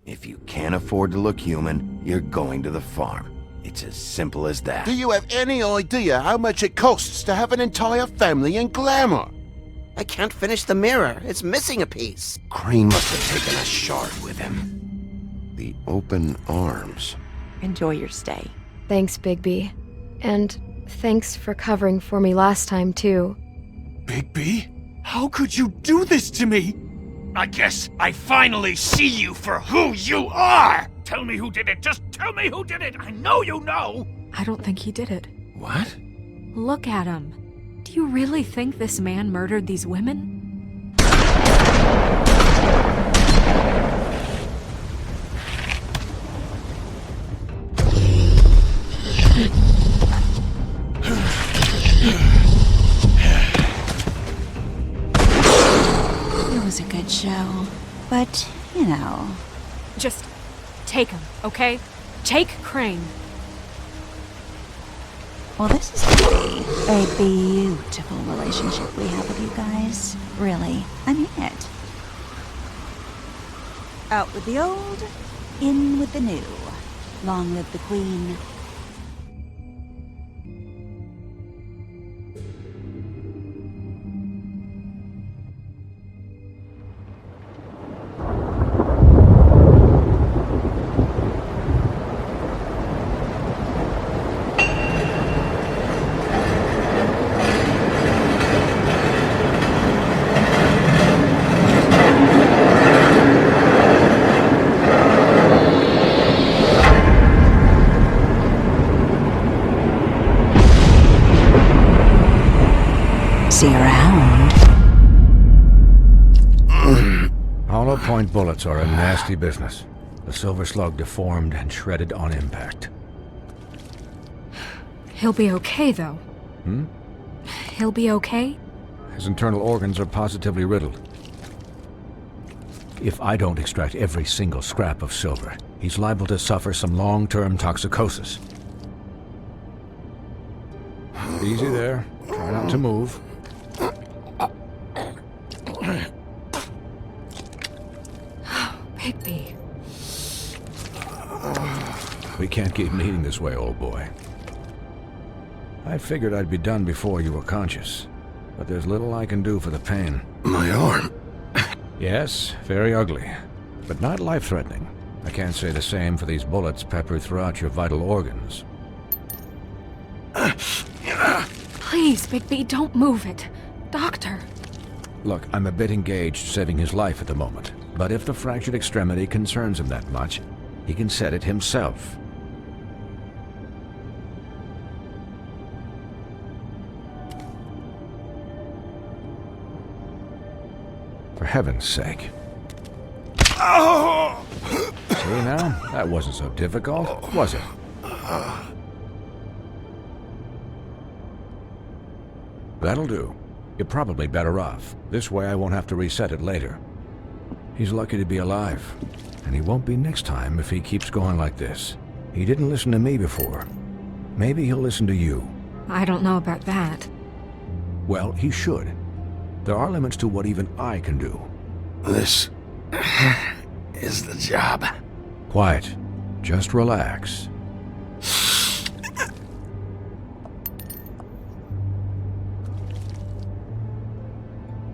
If you can't afford to look human, you're going to the farm. It's as simple as that. Do you have any idea how much it costs to have an entire family in glamour? I can't finish the mirror. It's missing a piece. Crane must have taken a shard with him. The open arms. Enjoy your stay. Thanks, Bigby. And thanks for covering for me last time, too. Bigby? How could you do this to me? I guess I finally see you for who you are! Tell me who did it! Just tell me who did it! I know you know! I don't think he did it. What? Look at him. Do you really think this man murdered these women? It was a good show, but, you know... Just take him, okay? Take Crane. Well, this is gonna be a beautiful relationship we have with you guys. Really, I mean it. Out with the old, in with the new. Long live the Queen. See you around. Hollow point bullets are a nasty business. The silver slug deformed and shredded on impact. He'll be okay, though. He'll be okay? His internal organs are positively riddled. If I don't extract every single scrap of silver, he's liable to suffer some long-term toxicosis. Easy there. Try not to move. Bigby. We can't keep meeting this way, old boy. I figured I'd be done before you were conscious, but there's little I can do for the pain. My arm. Yes, very ugly, but not life-threatening. I can't say the same for these bullets peppered throughout your vital organs. Please, Bigby, don't move it. Doctor. Look, I'm a bit engaged saving his life at the moment, but if the fractured extremity concerns him that much, he can set it himself. For heaven's sake. See now? That wasn't so difficult, was it? That'll do. You're probably better off. This way I won't have to reset it later. He's lucky to be alive. And he won't be next time if he keeps going like this. He didn't listen to me before. Maybe he'll listen to you. I don't know about that. Well, he should. There are limits to what even I can do. This is the job. Quiet. Just relax.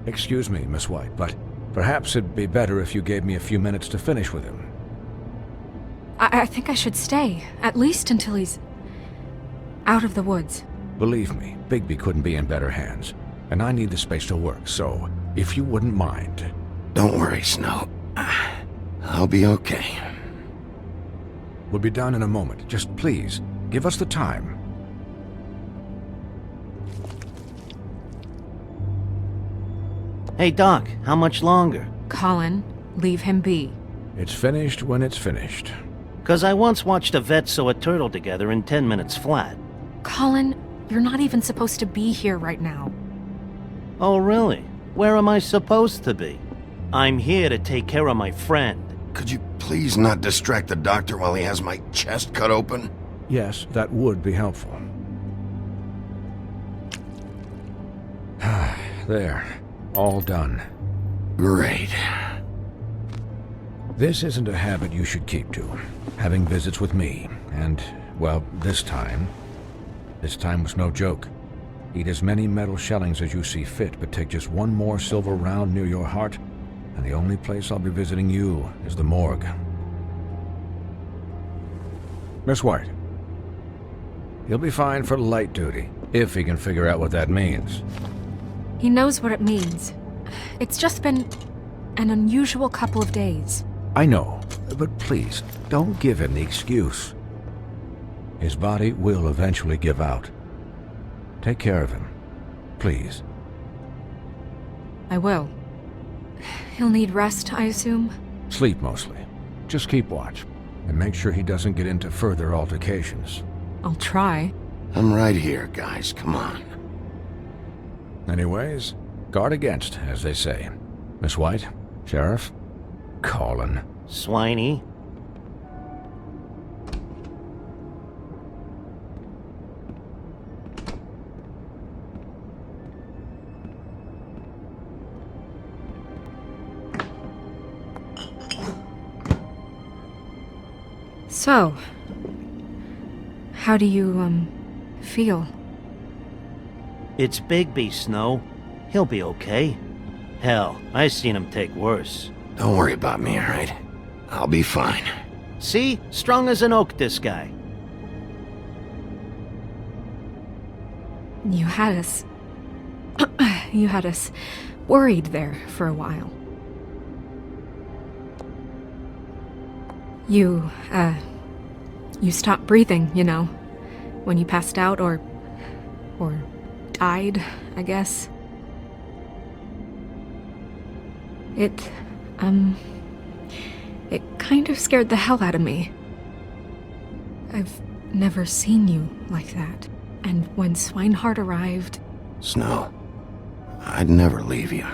Excuse me, Miss White, but perhaps it'd be better if you gave me a few minutes to finish with him. I think I should stay, at least until he's out of the woods. Believe me, Bigby couldn't be in better hands, and I need the space to work, so if you wouldn't mind. Don't worry, Snow. I'll be okay. We'll be done in a moment. Just please, give us the time. Hey, Doc, how much longer? Colin, leave him be. It's finished when it's finished. 'Cause I once watched a vet sew a turtle together in 10 minutes flat. Colin, you're not even supposed to be here right now. Oh, really? Where am I supposed to be? I'm here to take care of my friend. Could you please not distract the doctor while he has my chest cut open? Yes, that would be helpful. There. All done. Great. This isn't a habit you should keep to. Having visits with me, and, well, this time was no joke. Eat as many metal shellings as you see fit, but take just one more silver round near your heart, and the only place I'll be visiting you is the morgue. Miss White. He'll be fine for light duty, if he can figure out what that means. He knows what it means. It's just been an unusual couple of days. I know, but please, don't give him the excuse. His body will eventually give out. Take care of him, please. I will. He'll need rest, I assume? Sleep mostly. Just keep watch, and make sure he doesn't get into further altercations. I'll try. I'm right here, guys. Come on. Anyways, guard against, as they say. Miss White, Sheriff, Colin. Swiney. So, how do you, feel? It's Bigby, Snow. He'll be okay. Hell, I seen him take worse. Don't worry about me, alright? I'll be fine. See? Strong as an oak, this guy. You had us... you had us worried there for a while. You stopped breathing, you know, when you passed out or died, I guess. It kind of scared the hell out of me. I've never seen you like that. And when Swinehart arrived... Snow, I'd never leave you.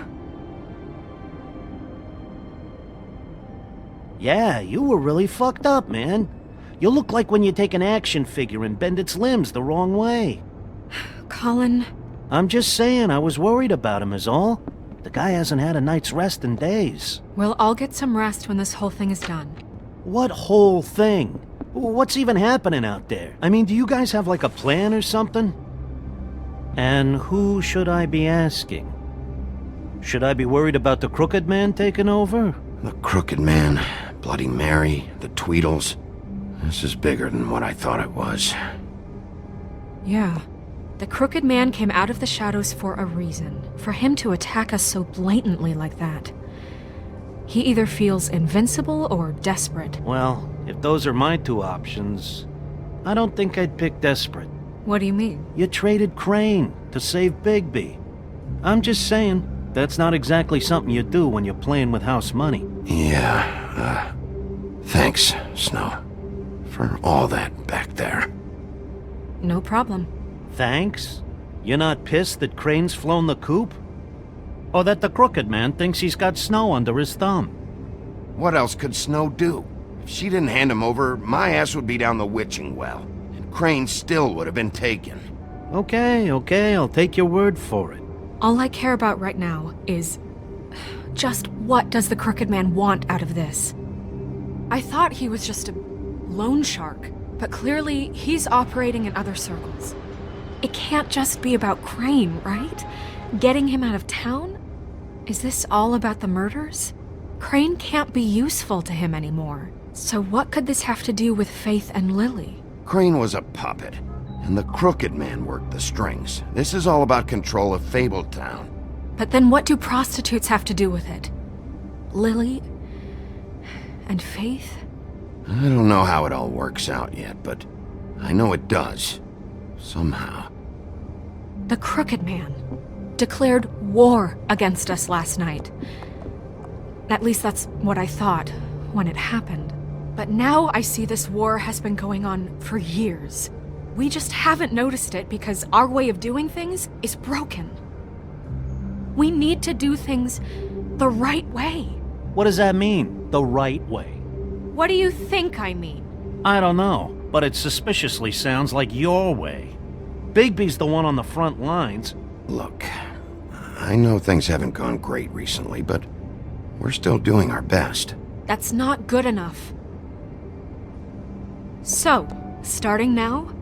Yeah, you were really fucked up, man. You look like when you take an action figure and bend its limbs the wrong way. Colin... I'm just saying, I was worried about him is all. The guy hasn't had a night's rest in days. We'll all get some rest when this whole thing is done. What whole thing? What's even happening out there? I mean, do you guys have like a plan or something? And who should I be asking? Should I be worried about the Crooked Man taking over? The Crooked Man, Bloody Mary, the Tweedles. This is bigger than what I thought it was. Yeah. The Crooked Man came out of the shadows for a reason. For him to attack us so blatantly like that. He either feels invincible or desperate. Well, if those are my two options, I don't think I'd pick desperate. What do you mean? You traded Crane to save Bigby. I'm just saying, that's not exactly something you do when you're playing with house money. Yeah, thanks, Snow, for all that back there. No problem. Thanks? You're not pissed that Crane's flown the coop? Or that the Crooked Man thinks he's got Snow under his thumb? What else could Snow do? If she didn't hand him over, my ass would be down the witching well. And Crane still would have been taken. Okay, I'll take your word for it. All I care about right now is... just what does the Crooked Man want out of this? I thought he was just a loan shark, but clearly he's operating in other circles. It can't just be about Crane, right? Getting him out of town? Is this all about the murders? Crane can't be useful to him anymore. So what could this have to do with Faith and Lily? Crane was a puppet, and the Crooked Man worked the strings. This is all about control of Fabletown. But then what do prostitutes have to do with it? Lily? And Faith? I don't know how it all works out yet, but I know it does. Somehow. The Crooked Man declared war against us last night. At least that's what I thought when it happened. But now I see this war has been going on for years. We just haven't noticed it because our way of doing things is broken. We need to do things the right way. What does that mean, the right way? What do you think I mean? I don't know, but it suspiciously sounds like your way. Bigby's the one on the front lines. Look, I know things haven't gone great recently, but we're still doing our best. That's not good enough. So, starting now,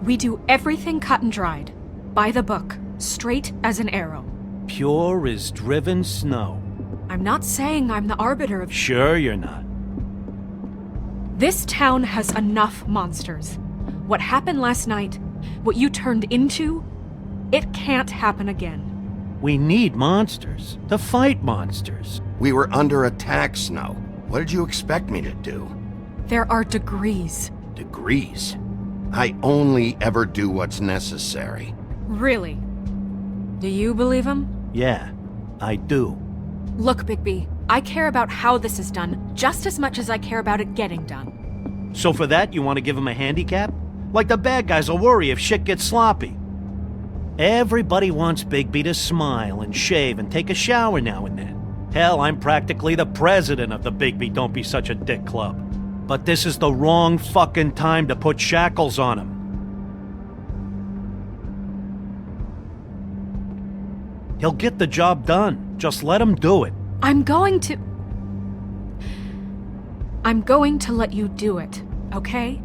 we do everything cut and dried, by the book, straight as an arrow. Pure as driven snow. I'm not saying I'm the arbiter of... Sure you're not. This town has enough monsters. What happened last night, what you turned into, it can't happen again. We need monsters. To fight monsters. We were under attack, Snow. What did you expect me to do? There are degrees. Degrees? I only ever do what's necessary. Really? Do you believe him? Yeah, I do. Look, Bigby, I care about how this is done just as much as I care about it getting done. So for that, you want to give him a handicap? Like the bad guys will worry if shit gets sloppy. Everybody wants Bigby to smile and shave and take a shower now and then. Hell, I'm practically the president of the Bigby Don't Be Such a Dick Club. But this is the wrong fucking time to put shackles on him. He'll get the job done. Just let him do it. I'm going to let you do it, okay?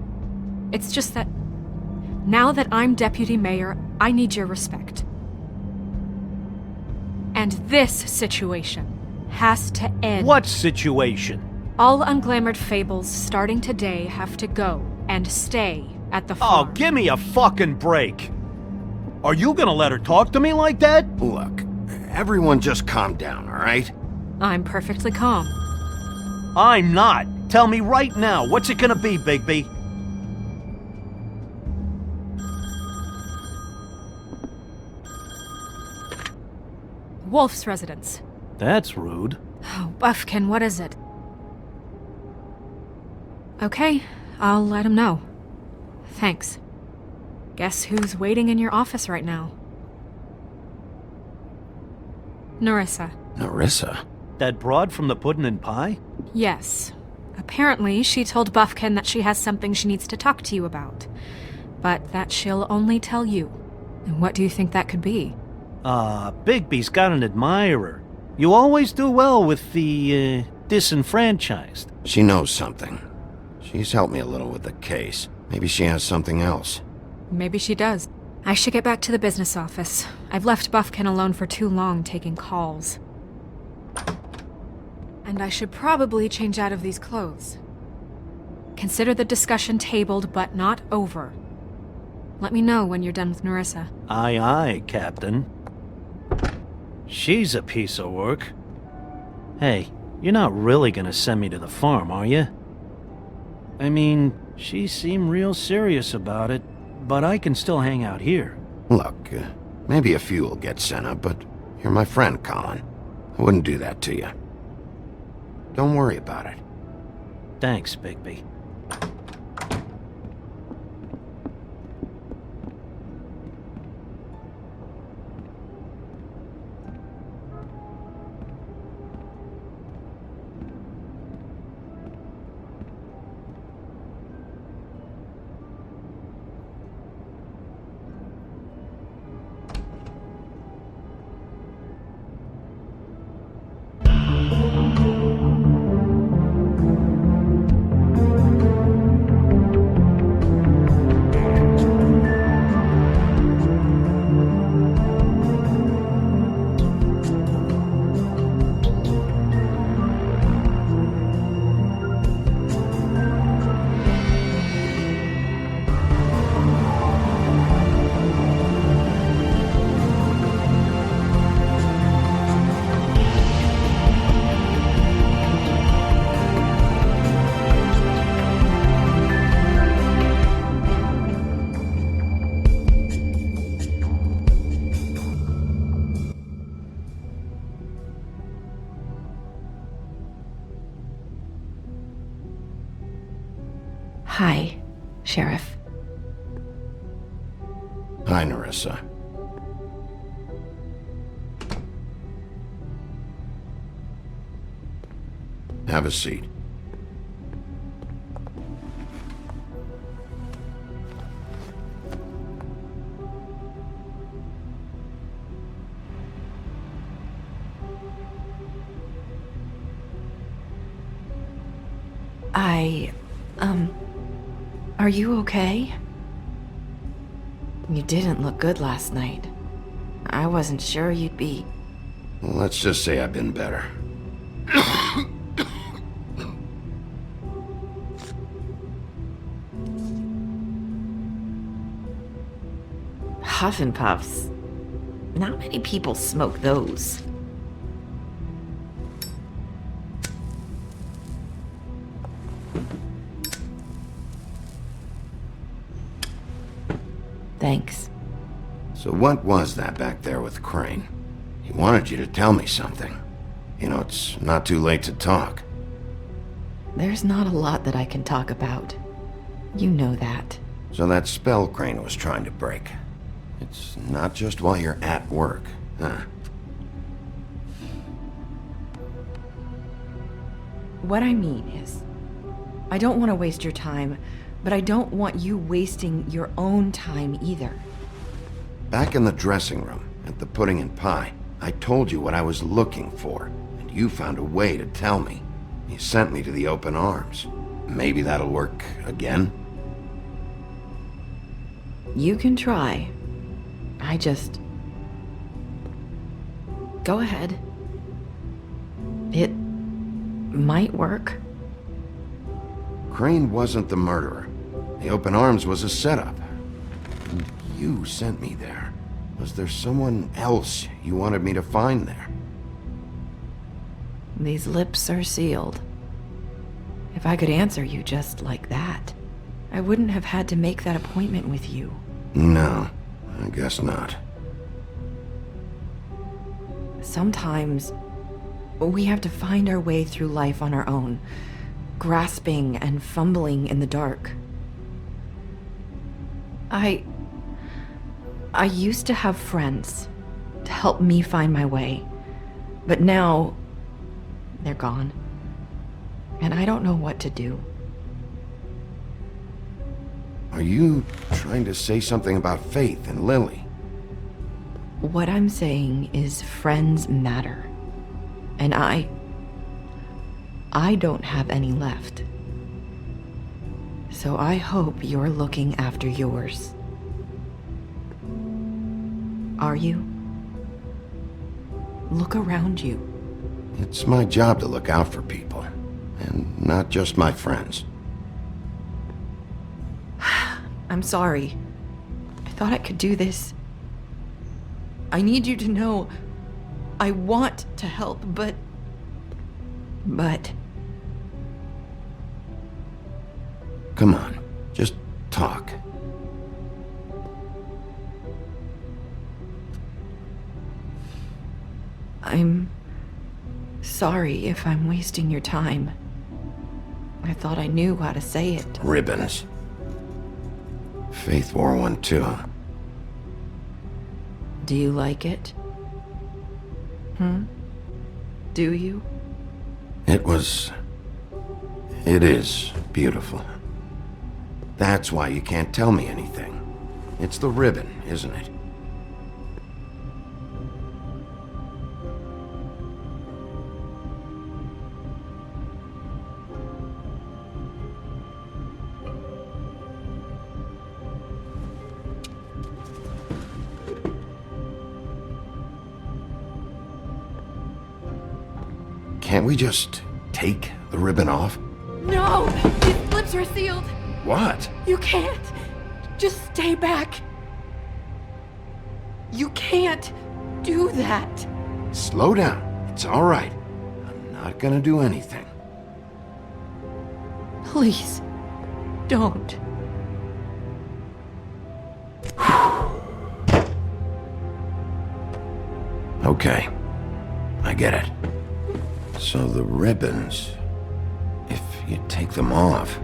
It's just that now that I'm deputy mayor, I need your respect. And this situation has to end. What situation? All unglamored Fables starting today have to go and stay at the farm. Oh, give me a fucking break. Are you gonna let her talk to me like that? Look, everyone just calm down, all right? I'm perfectly calm. I'm not. Tell me right now, what's it gonna be, Bigby? Wolf's residence. That's rude. Oh, Buffkin, what is it? Okay, I'll let him know. Thanks. Guess who's waiting in your office right now? Nerissa. Nerissa? That broad from the puddin' and pie? Yes. Apparently, she told Buffkin that she has something she needs to talk to you about. But that she'll only tell you. And what do you think that could be? Bigby's got an admirer. You always do well with the, disenfranchised. She knows something. She's helped me a little with the case. Maybe she has something else. Maybe she does. I should get back to the business office. I've left Buffkin alone for too long taking calls. And I should probably change out of these clothes. Consider the discussion tabled, but not over. Let me know when you're done with Nerissa. Aye, aye, Captain. She's a piece of work. Hey, you're not really gonna send me to the farm, are you? I mean, she seemed real serious about it, but I can still hang out here. Look, maybe a few will get sent up, but you're my friend, Colin. I wouldn't do that to you. Don't worry about it. Thanks, Bigby. Hi, Sheriff. Hi, Nerissa. Have a seat. Are you okay? You didn't look good last night. I wasn't sure you'd be... Well, let's just say I've been better. Huff and Puffs. Not many people smoke those. Thanks. So what was that back there with Crane? He wanted you to tell me something. You know, it's not too late to talk. There's not a lot that I can talk about. You know that. So that spell Crane was trying to break. It's not just while you're at work, huh? What I mean is, I don't want to waste your time, but I don't want you wasting your own time either. Back in the dressing room, at the pudding and pie, I told you what I was looking for, and you found a way to tell me. You sent me to the open arms. Maybe that'll work again? You can try. I just... Go ahead. It might work. Crane wasn't the murderer. The open arms was a setup. And you sent me there. Was there someone else you wanted me to find there? These lips are sealed. If I could answer you just like that, I wouldn't have had to make that appointment with you. No, I guess not. Sometimes we have to find our way through life on our own, grasping and fumbling in the dark. I used to have friends to help me find my way, but now they're gone, and I don't know what to do. Are you trying to say something about Faith and Lily? What I'm saying is friends matter, and I don't have any left. So I hope you're looking after yours. Are you? Look around you. It's my job to look out for people, and not just my friends. I'm sorry. I thought I could do this. I need you to know I want to help, but... Come on, just talk. I'm sorry if I'm wasting your time. I thought I knew how to say it. Ribbons. Faith wore one too. Do you like it? Do you? It is beautiful. That's why you can't tell me anything. It's the ribbon, isn't it? Can't we just take the ribbon off? No! These lips are sealed! What? You can't! Just stay back! You can't do that! Slow down. It's all right. I'm not gonna do anything. Please, don't. Okay. I get it. So the ribbons, if you take them off...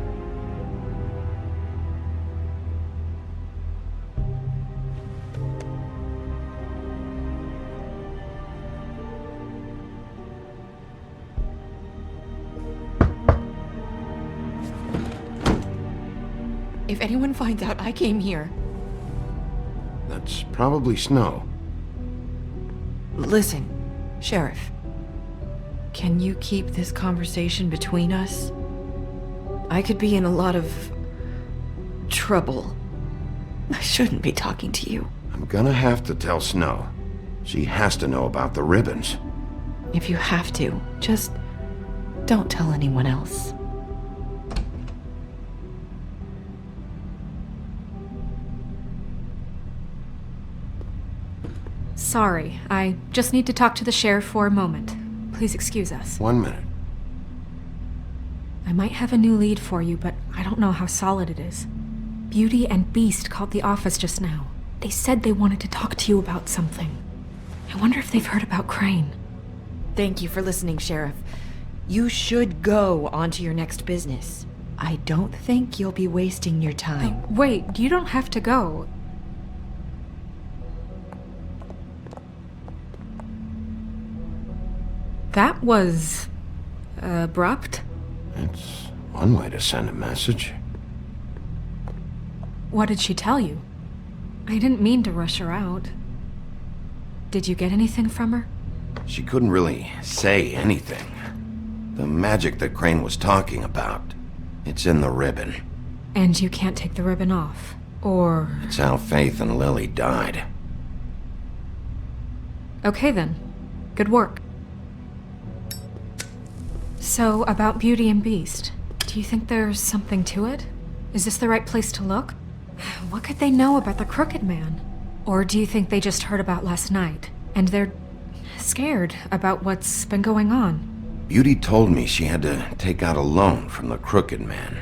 If anyone finds out I came here... That's probably Snow. Listen, Sheriff. Can you keep this conversation between us? I could be in a lot of trouble. I shouldn't be talking to you. I'm gonna have to tell Snow. She has to know about the ribbons. If you have to, just don't tell anyone else. Sorry, I just need to talk to the sheriff for a moment. Please excuse us. 1 minute. I might have a new lead for you, but I don't know how solid it is. Beauty and Beast called the office just now. They said they wanted to talk to you about something. I wonder if they've heard about Crane. Thank you for listening, Sheriff. You should go on to your next business. I don't think you'll be wasting your time. Wait, you don't have to go. That was... abrupt? It's one way to send a message. What did she tell you? I didn't mean to rush her out. Did you get anything from her? She couldn't really say anything. The magic that Crane was talking about, it's in the ribbon. And you can't take the ribbon off, or... It's how Faith and Lily died. Okay then. Good work. So, about Beauty and Beast, do you think there's something to it? Is this the right place to look? What could they know about the Crooked Man? Or do you think they just heard about last night, and they're scared about what's been going on? Beauty told me she had to take out a loan from the Crooked Man.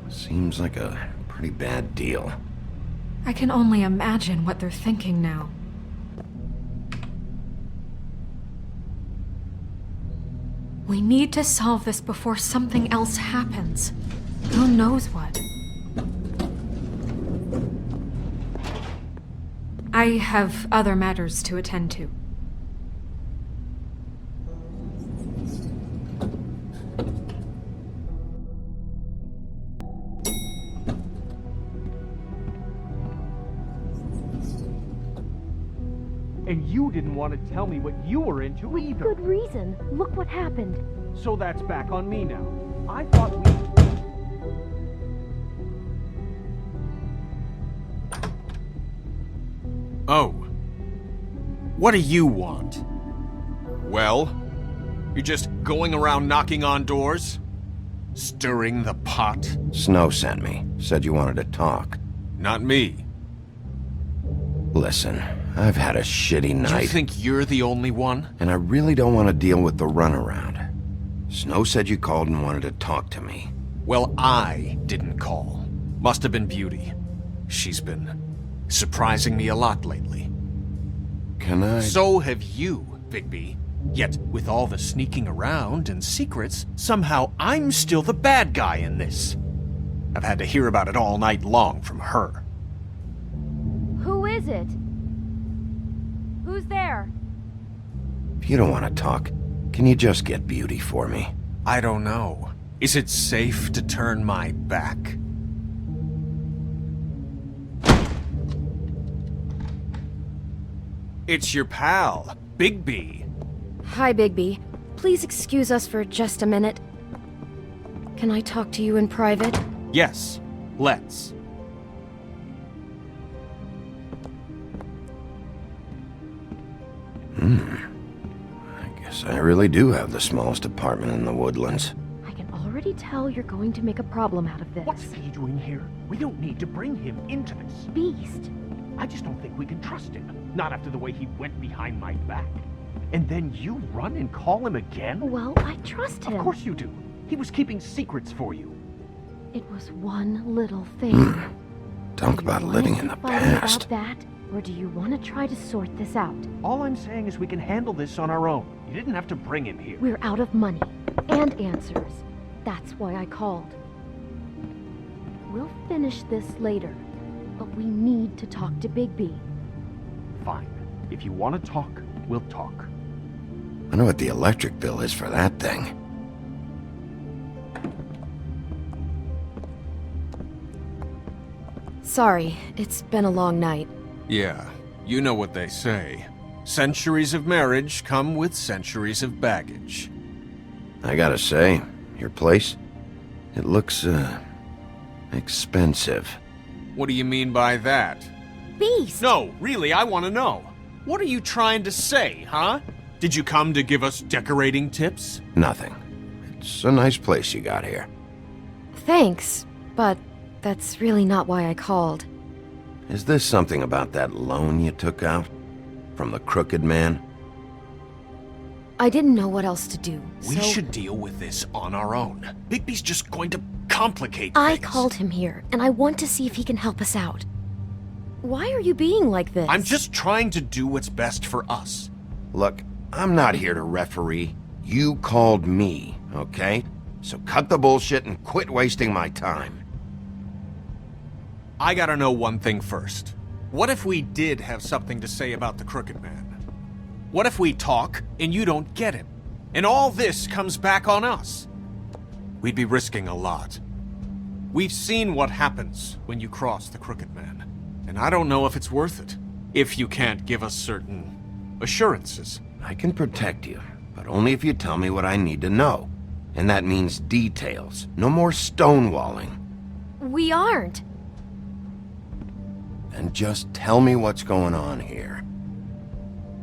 Seems like a pretty bad deal. I can only imagine what they're thinking now. We need to solve this before something else happens. Who knows what? I have other matters to attend to. And you didn't want to tell me what you were into either. Good reason. Look what happened. So that's back on me now. I thought we... Oh. What do you want? Well, you're just going around knocking on doors? Stirring the pot? Snow sent me. Said you wanted to talk. Not me. Listen, I've had a shitty night. You think you're the only one? And I really don't want to deal with the runaround. Snow said you called and wanted to talk to me. Well, I didn't call. Must have been Beauty. She's been surprising me a lot lately. Can I... So have you, Bigby. Yet, with all the sneaking around and secrets, somehow I'm still the bad guy in this. I've had to hear about it all night long from her. Who is it? Who's there? If you don't want to talk, can you just get Beauty for me? I don't know. Is it safe to turn my back? It's your pal, Bigby. Hi, Bigby. Please excuse us for just a minute. Can I talk to you in private? Yes, let's. I guess I really do have the smallest apartment in the Woodlands. I can already tell you're going to make a problem out of this. What's he doing here? We don't need to bring him into this. Beast. I just don't think we can trust him. Not after the way he went behind my back. And then you run and call him again? Well, I trust him. Of course you do. He was keeping secrets for you. It was one little thing. Talk about living in the past. About that, or do you want to try to sort this out? All I'm saying is we can handle this on our own. You didn't have to bring him here. We're out of money and answers. That's why I called. We'll finish this later, but we need to talk to Bigby. Fine. If you want to talk, we'll talk. I know what the electric bill is for that thing. Sorry, it's been a long night. Yeah, you know what they say. Centuries of marriage come with centuries of baggage. I gotta say, your place? It looks, expensive. What do you mean by that? Beast! No, really, I want to know. What are you trying to say, huh? Did you come to give us decorating tips? Nothing. It's a nice place you got here. Thanks, but that's really not why I called. Is this something about that loan you took out? From the crooked man? I didn't know what else to do, We so should deal with this on our own. Bigby's just going to complicate I things. called him here, and I want to see if he can help us out. Why are you being like this? I'm just trying to do what's best for us. Look, I'm not here to referee. You called me, okay? So cut the bullshit and quit wasting my time. I gotta know one thing first. What if we did have something to say about the Crooked Man? What if we talk and you don't get him? And all this comes back on us? We'd be risking a lot. We've seen what happens when you cross the Crooked Man. And I don't know if it's worth it. If you can't give us certain assurances. I can protect you, but only if you tell me what I need to know. And that means details. No more stonewalling. We aren't. Then just tell me what's going on here.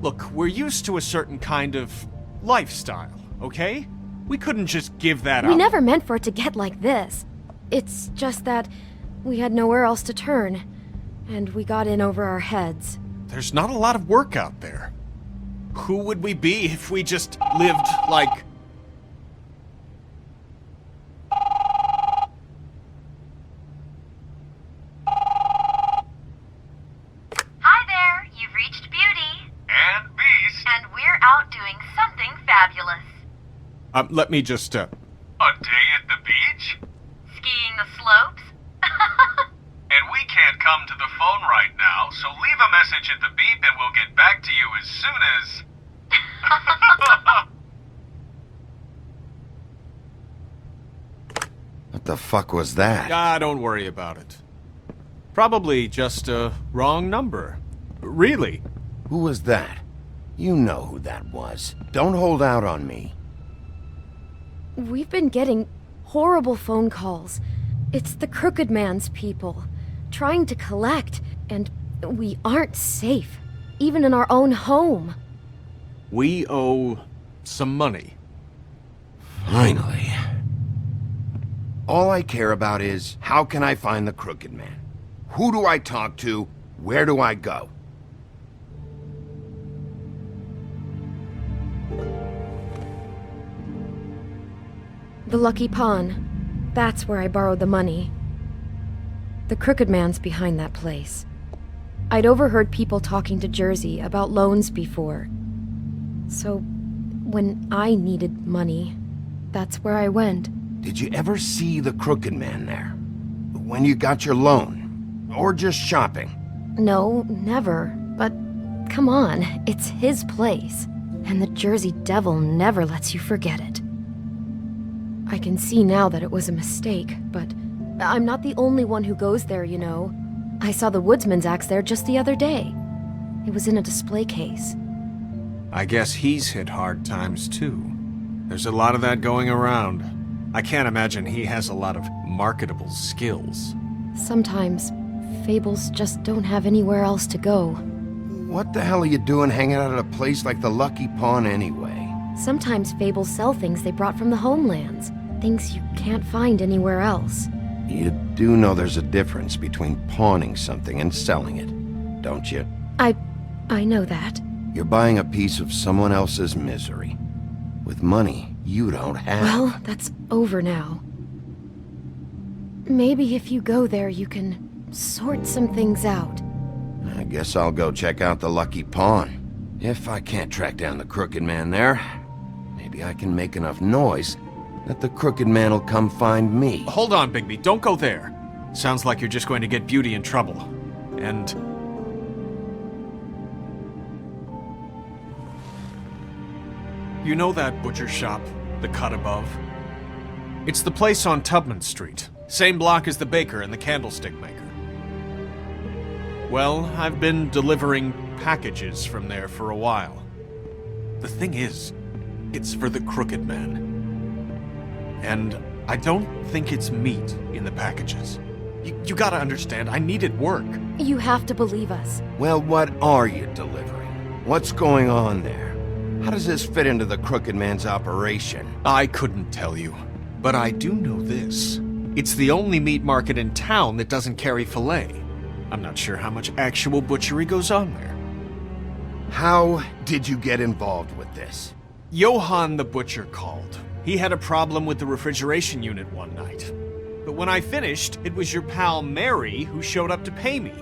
Look, we're used to a certain kind of lifestyle, okay? We couldn't just give that up. We never meant for it to get like this. It's just that we had nowhere else to turn, and we got in over our heads. There's not a lot of work out there. Who would we be if we just lived like... Hi there, you've reached Beauty. And Beast. And we're out doing something fabulous. Let me just, A day at the beach? Skiing the slopes? And we can't come to the phone right now, so leave a message at the beep and we'll get back to you as soon as... What the fuck was that? don't worry about it. Probably just a wrong number. Really? Who was that? You know who that was. Don't hold out on me. We've been getting horrible phone calls. It's the Crooked Man's people, trying to collect, and we aren't safe, even in our own home. We owe some money. Finally. All I care about is, how can I find the Crooked Man? Who do I talk to? Where do I go? The Lucky Pawn. That's where I borrowed the money. The Crooked Man's behind that place. I'd overheard people talking to Jersey about loans before. So, when I needed money, that's where I went. Did you ever see the Crooked Man there? When you got your loan? Or just shopping? No, never. But come on, it's his place. And the Jersey Devil never lets you forget it. I can see now that it was a mistake, but I'm not the only one who goes there, you know. I saw the Woodsman's axe there just the other day. It was in a display case. I guess he's hit hard times too. There's a lot of that going around. I can't imagine he has a lot of marketable skills. Sometimes, Fables just don't have anywhere else to go. What the hell are you doing hanging out at a place like the Lucky Pawn anyway? Sometimes Fables sell things they brought from the homelands. Things you can't find anywhere else. You do know there's a difference between pawning something and selling it, don't you? I know that. You're buying a piece of someone else's misery. With money you don't have. Well, that's over now. Maybe if you go there, you can sort some things out. I guess I'll go check out the Lucky Pawn. If I can't track down the Crooked Man there, maybe I can make enough noise that the Crooked Man will come find me. Hold on, Bigby. Don't go there. Sounds like you're just going to get Beauty in trouble. And... you know that butcher shop, the cut above? It's the place on Tubman Street. Same block as the baker and the candlestick maker. Well, I've been delivering packages from there for a while. The thing is, it's for the Crooked Man. And I don't think it's meat in the packages. You gotta understand, I needed work. You have to believe us. Well, what are you delivering? What's going on there? How does this fit into the Crooked Man's operation? I couldn't tell you, but I do know this. It's the only meat market in town that doesn't carry filet. I'm not sure how much actual butchery goes on there. How did you get involved with this? Johann the butcher called. He had a problem with the refrigeration unit one night. But when I finished, it was your pal Mary who showed up to pay me.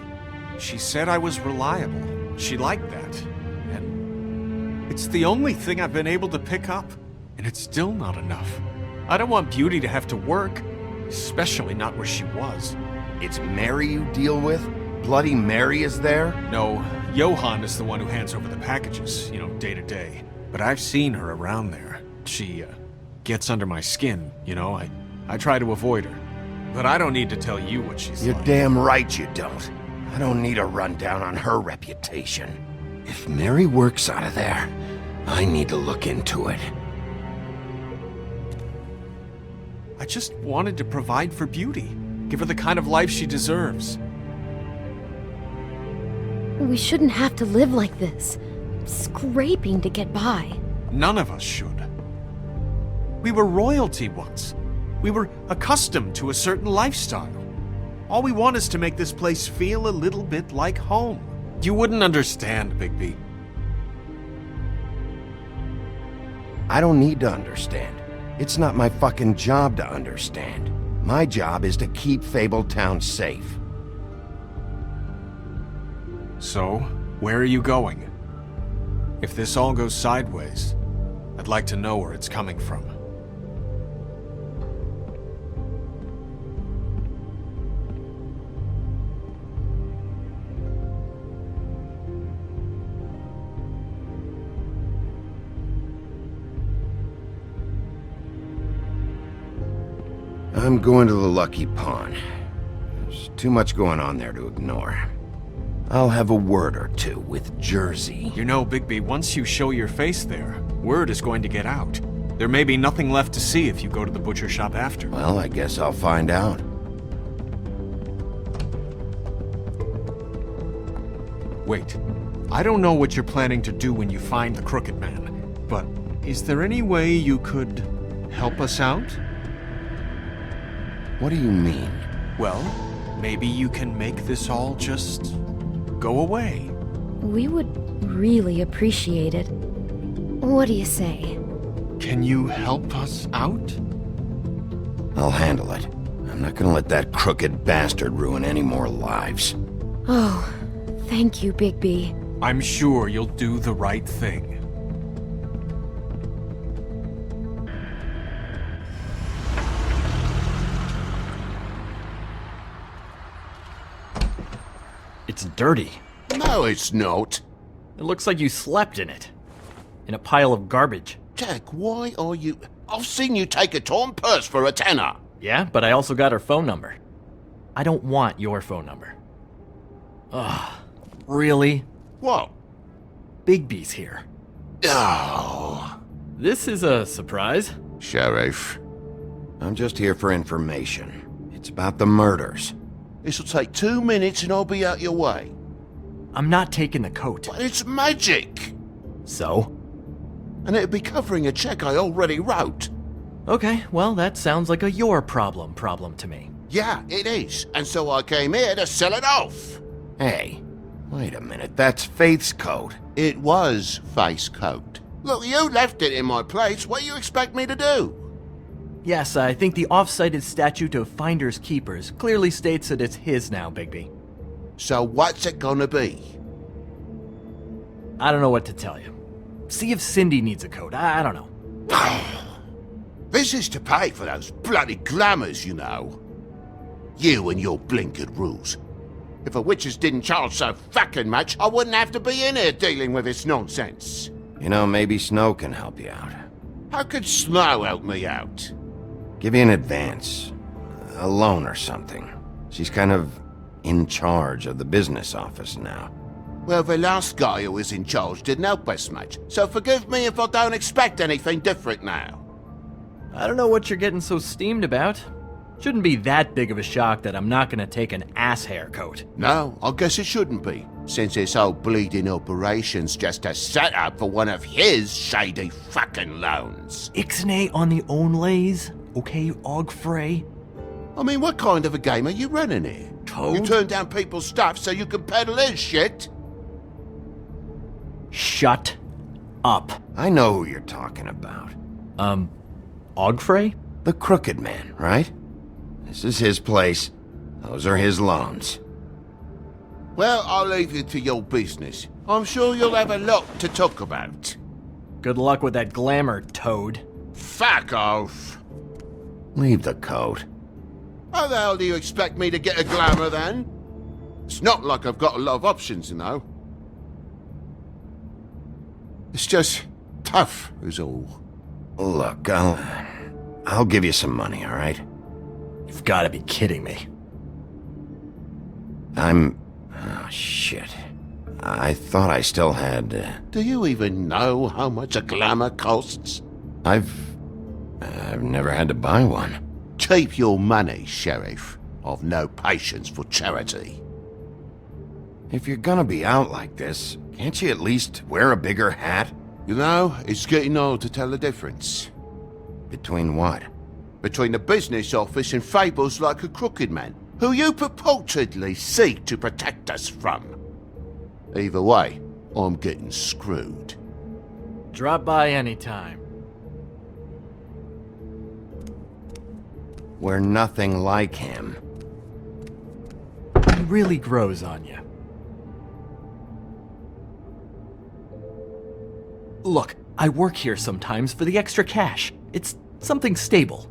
She said I was reliable. She liked that. And it's the only thing I've been able to pick up. And it's still not enough. I don't want Beauty to have to work, especially not where she was. It's Mary you deal with? Bloody Mary is there? No, Johann is the one who hands over the packages, day to day. But I've seen her around there. She, gets under my skin, I try to avoid her. But I don't need to tell you what she's You're like. damn right you don't. I don't need a rundown on her reputation. If Mary works out of there, I need to look into it. I just wanted to provide for Beauty. Give her the kind of life she deserves. We shouldn't have to live like this, scraping to get by. None of us should. We were royalty once. We were accustomed to a certain lifestyle. All we want is to make this place feel a little bit like home. You wouldn't understand, Bigby. I don't need to understand. It's not my fucking job to understand. My job is to keep Fabletown safe. So, where are you going? If this all goes sideways, I'd like to know where it's coming from. I'm going to the Lucky Pawn. There's too much going on there to ignore. I'll have a word or two with Jersey. Bigby, once you show your face there, word is going to get out. There may be nothing left to see if you go to the butcher shop after. Well, I guess I'll find out. Wait, I don't know what you're planning to do when you find the Crooked Man, but is there any way you could help us out? What do you mean? Well, maybe you can make this all just go away. We would really appreciate it. What do you say? Can you help us out? I'll handle it. I'm not gonna let that crooked bastard ruin any more lives. Oh, thank you, Bigby. I'm sure you'll do the right thing. It's dirty. No, it's not. It looks like you slept in it. In a pile of garbage. Jack, why are you... I've seen you take a torn purse for a tenner. Yeah, but I also got her phone number. I don't want your phone number. Ugh, really? What? Bigby's here. Oh. This is a surprise. Sheriff. I'm just here for information. It's about the murders. This'll take 2 minutes and I'll be out your way. I'm not taking the coat. But it's magic! So? And it'd be covering a check I already wrote. Okay, well, that sounds like a your problem to me. Yeah, it is. And so I came here to sell it off. Hey, wait a minute. That's Faith's coat. It was Faith's coat. Look, you left it in my place. What do you expect me to do? Yes, I think the off-cited statute of Finders Keepers clearly states that it's his now, Bigby. So what's it gonna be? I don't know what to tell you. See if Cindy needs a coat. I don't know. This is to pay for those bloody glamours, you know. You and your blinkered rules. If the witches didn't charge so fucking much, I wouldn't have to be in here dealing with this nonsense. Maybe Snow can help you out. How could Snow help me out? Give you an advance. A loan or something. She's kind of in charge of the business office now. Well, the last guy who was in charge didn't help us much, so forgive me if I don't expect anything different now. I don't know what you're getting so steamed about. Shouldn't be that big of a shock that I'm not gonna take an ass haircut. No, I guess it shouldn't be, since this whole bleeding operation's just a setup for one of his shady fucking loans. Ixnay on the own lays, okay, Og Frey? I mean, what kind of a game are you running here? Toad? You turn down people's stuff so you can peddle his shit? Shut up. I know who you're talking about. Og Frey? The Crooked Man, right? This is his place. Those are his loans. Well, I'll leave you to your business. I'm sure you'll have a lot to talk about. Good luck with that glamour, Toad. Fuck off. Leave the coat. How the hell do you expect me to get a glamour then? It's not like I've got a lot of options, you know. It's just tough, is all. Look, I'll give you some money, all right? You've got to be kidding me. Oh, shit. I thought I still had... Do you even know how much a glamour costs? I've never had to buy one. Keep your money, Sheriff. I've no patience for charity. If you're gonna be out like this, can't you at least wear a bigger hat? You know, it's getting old to tell the difference. Between what? Between the business office and fables like a Crooked Man, who you purportedly seek to protect us from. Either way, I'm getting screwed. Drop by anytime. We're nothing like him. He really grows on you. Look, I work here sometimes for the extra cash. It's something stable.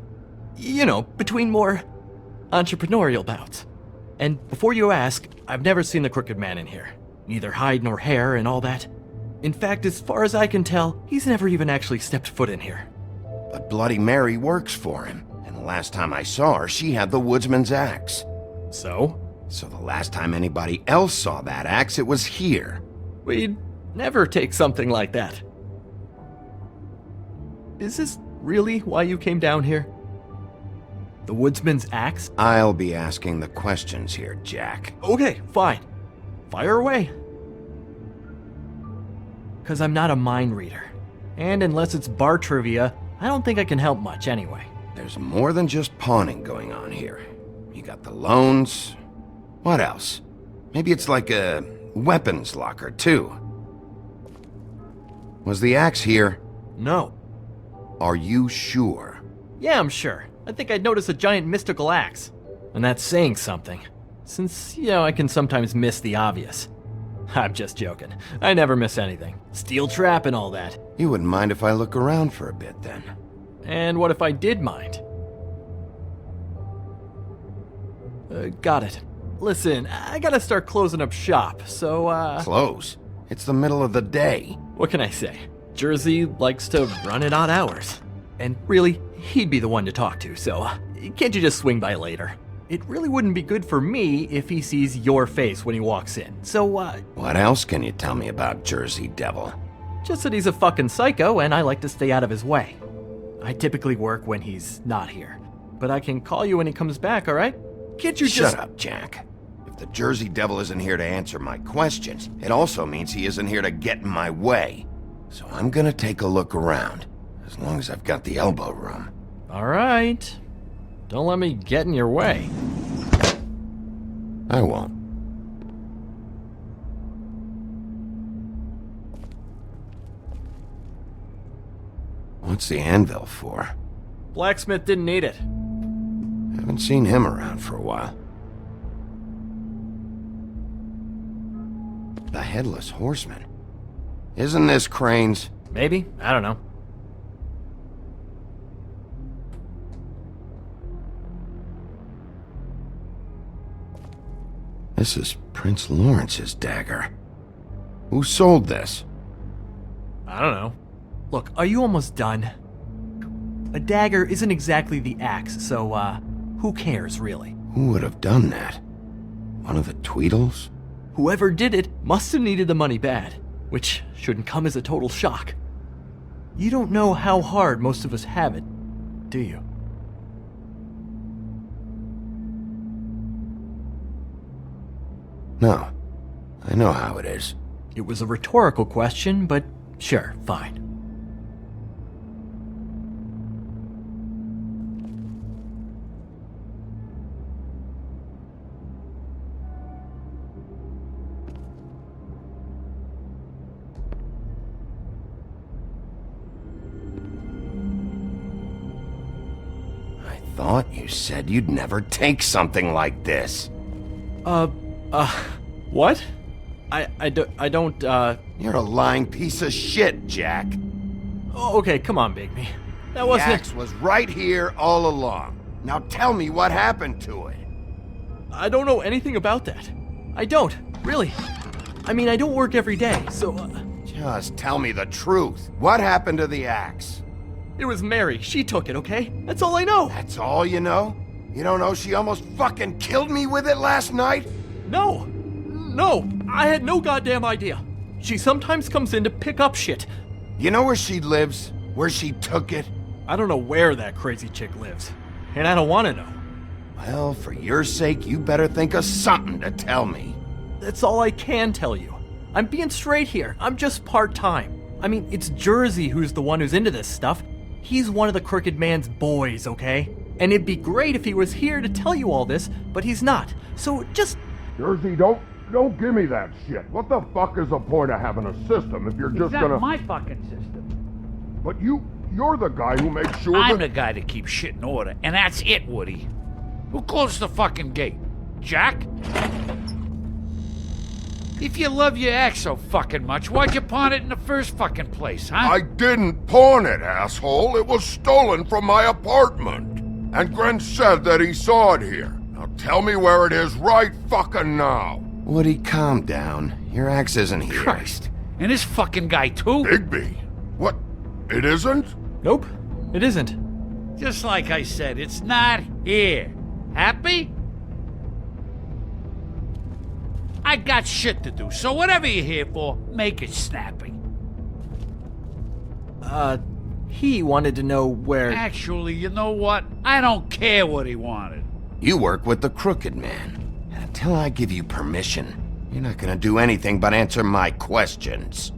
You know, between more entrepreneurial bouts. And before you ask, I've never seen the Crooked Man in here. Neither hide nor hair and all that. In fact, as far as I can tell, he's never even actually stepped foot in here. But Bloody Mary works for him. And the last time I saw her, she had the woodsman's axe. So? So the last time anybody else saw that axe, it was here. We'd never take something like that. Is this really why you came down here? The woodsman's axe? I'll be asking the questions here, Jack. Okay, fine. Fire away. Because I'm not a mind reader. And unless it's bar trivia, I don't think I can help much anyway. There's more than just pawning going on here. You got the loans. What else? Maybe it's like a weapons locker, too. Was the axe here? No. Are you sure? Yeah, I'm sure. I think I'd notice a giant mystical axe. And that's saying something. Since, you know, I can sometimes miss the obvious. I'm just joking. I never miss anything. Steel trap and all that. You wouldn't mind if I look around for a bit, then? And what if I did mind? Got it. Listen, I gotta start closing up shop, so, Close? It's the middle of the day. What can I say? Jersey likes to run at odd hours. And really, he'd be the one to talk to, so can't you just swing by later? It really wouldn't be good for me if he sees your face when he walks in, so, What else can you tell me about Jersey Devil? Just that he's a fucking psycho and I like to stay out of his way. I typically work when he's not here, but I can call you when he comes back, alright? Can't you just— Shut up, Jack. If the Jersey Devil isn't here to answer my questions, it also means he isn't here to get in my way. So I'm gonna take a look around, as long as I've got the elbow room. Alright. Don't let me get in your way. I won't. What's the anvil for? Blacksmith didn't need it. Haven't seen him around for a while. The Headless Horseman. Isn't this Crane's? Maybe? I don't know. This is Prince Lawrence's dagger. Who sold this? I don't know. Look, are you almost done? A dagger isn't exactly the axe, so, who cares, really? Who would have done that? One of the Tweedles? Whoever did it must have needed the money bad, which shouldn't come as a total shock. You don't know how hard most of us have it. do you? No. I know how it is. It was a rhetorical question, but sure, fine. I thought you said you'd never take something like this. What? I don't, You're a lying piece of shit, Jack. Oh, okay, come on, Bigby. That wasn't... The axe was right here all along. Now tell me what happened to it. I don't know anything about that. I don't, really. I mean, I don't work every day, so... Just tell me the truth. What happened to the axe? It was Mary. She took it, okay? That's all I know. That's all you know? You don't know she almost fucking killed me with it last night? No, I had no goddamn idea. She sometimes comes in to pick up shit. You know where she lives? Where she took it? I don't know where that crazy chick lives, and I don't want to know. Well, for your sake, you better think of something to tell me. That's all I can tell you. I'm being straight here. I'm just part-time. I mean, it's Jersey who's the one who's into this stuff. He's one of the Crooked Man's boys, okay? And it'd be great if he was here to tell you all this, but he's not. So just... Jersey, don't give me that shit. What the fuck is the point of having a system if you're just gonna... That's my fucking system. But you're the guy who makes sure I'm the guy that keeps shit in order, and that's it, Woody. Who closed the fucking gate? Jack? If you love your ex so fucking much, why'd you pawn it in the first fucking place, huh? I didn't pawn it, asshole. It was stolen from my apartment. And Gren said that he saw it here. Now tell me where it is right fucking now. Woody, calm down. Your axe isn't here. Christ. And this fucking guy, too? Bigby. What? It isn't? Nope, it isn't. Just like I said, it's not here. Happy? I got shit to do, so whatever you're here for, make it snappy. He wanted to know where... Actually, you know what? I don't care what he wanted. You work with the Crooked Man. And until I give you permission, you're not gonna do anything but answer my questions.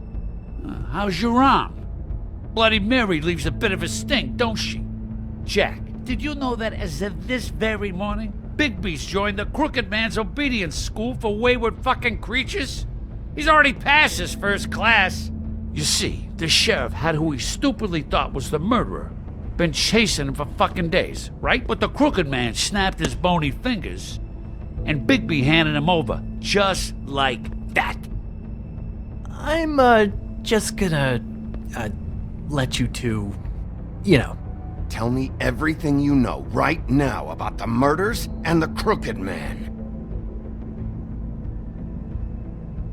How's your arm? Bloody Mary leaves a bit of a stink, don't she? Jack, did you know that as of this very morning, Bigby's joined the Crooked Man's obedience school for wayward fucking creatures? He's already passed his first class. You see, the sheriff had who he stupidly thought was the murderer. Been chasing him for fucking days, right? But the Crooked Man snapped his bony fingers, and Bigby handed him over, just like that. I'm, just gonna, let you two, Tell me everything you know right now about the murders and the Crooked Man.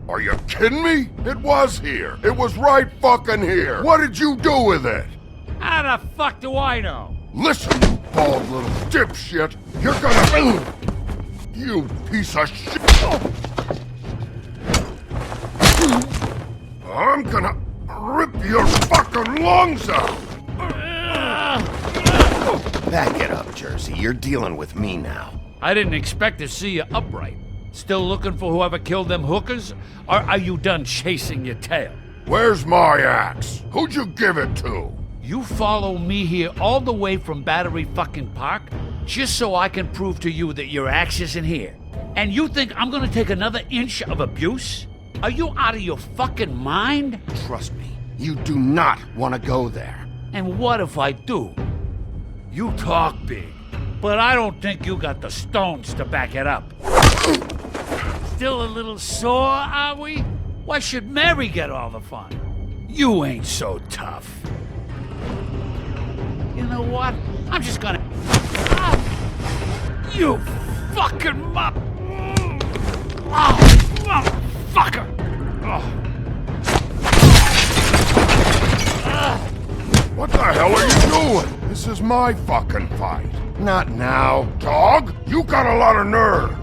Are you kidding me? It was here. It was right fucking here. What did you do with it? How the fuck do I know? Listen, you bald little dipshit. You're gonna... You piece of shit. I'm gonna rip your fucking lungs out. Back it up, Jersey. You're dealing with me now. I didn't expect to see you upright. Still looking for whoever killed them hookers? Or are you done chasing your tail? Where's my axe? Who'd you give it to? You follow me here all the way from Battery fucking Park just so I can prove to you that your axe isn't here. And you think I'm gonna take another inch of abuse? Are you out of your fucking mind? Trust me, you do not want to go there. And what if I do? You talk big, but I don't think you got the stones to back it up. Still a little sore, are we? Why should Mary get all the fun? You ain't so tough. You know what? I'm just gonna... You fucking motherfucker! What the hell are you doing? This is my fucking fight. Not now. Dog, you got a lot of nerve.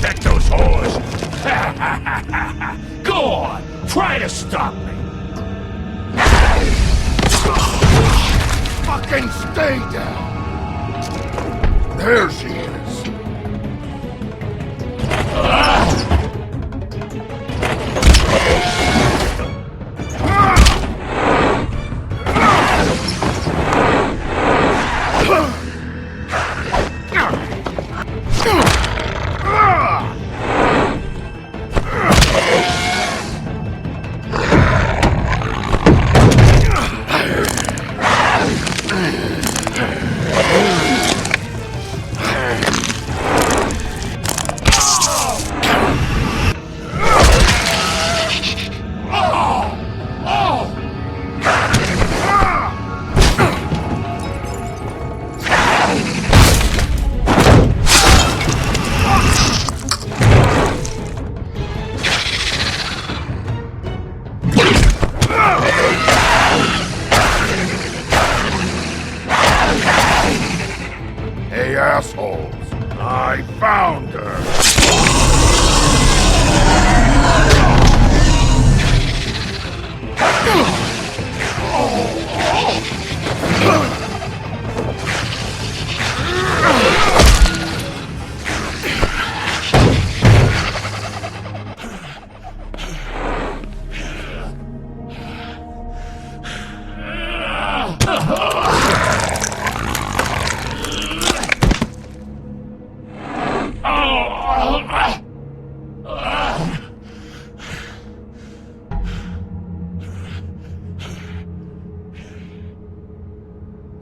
protect those whores. Go on, try to stop me. Fucking stay down! There she is. Hey, assholes! I found her!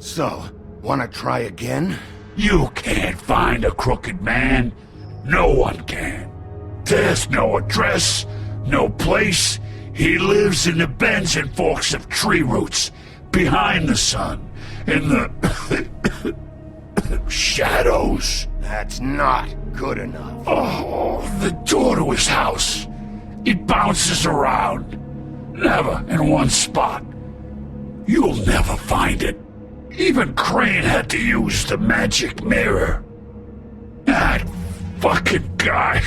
So, wanna try again? You can't find a crooked man. No one can. There's no address, no place. He lives in the bends and forks of tree roots, behind the sun, in the shadows. That's not good enough. Oh, the door to his house. It bounces around. Never in one spot. You'll never find it. Even Crane had to use the magic mirror. That fucking guy.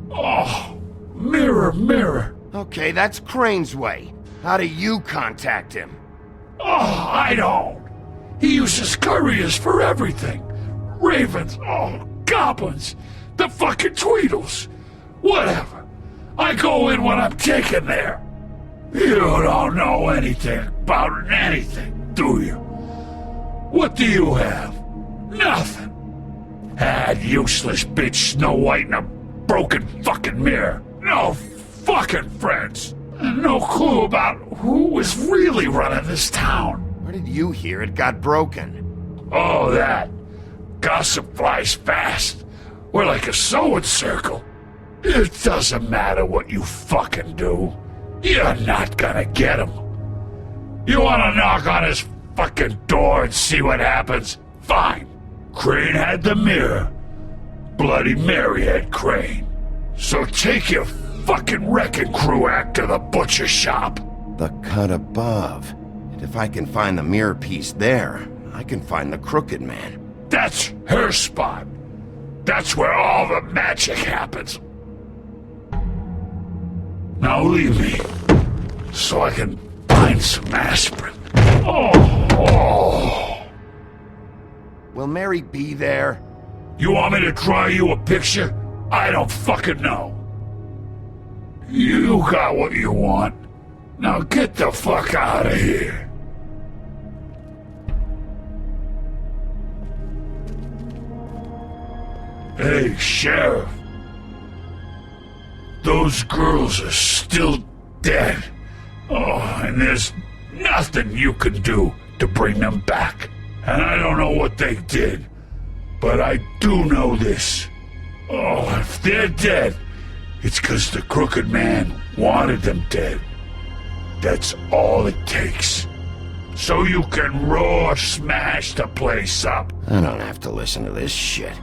Oh, mirror, mirror. Okay, that's Crane's way. How do you contact him? Oh, I don't. He uses couriers for everything. Ravens, goblins, the fucking Tweedles. Whatever. I go in when I'm taken there. You don't know anything about anything, do you? What do you have? Nothing. Had useless bitch Snow White and a broken fucking mirror. No fucking friends. And no clue about who was really running this town. Where did you hear it got broken? Oh, that. Gossip flies fast. We're like a sewing circle. It doesn't matter what you fucking do. You're not gonna get him. You wanna knock on his fucking door and see what happens? Fine. Crane had the mirror. Bloody Mary had Crane. So take your fucking wrecking crew act to the butcher shop. The cut above. And if I can find the mirror piece there, I can find the crooked man. That's her spot. That's where all the magic happens. Now leave me, so I can find some aspirin. Oh. Will Mary be there? You want me to draw you a picture? I don't fucking know. You got what you want. Now get the fuck out of here. Hey, Sheriff. Those girls are still dead. Oh, and there's nothing you can do to bring them back. And I don't know what they did, but I do know this. Oh, if they're dead, it's 'cause the Crooked Man wanted them dead. That's all it takes. So you can roar smash the place up. I don't have to listen to this shit.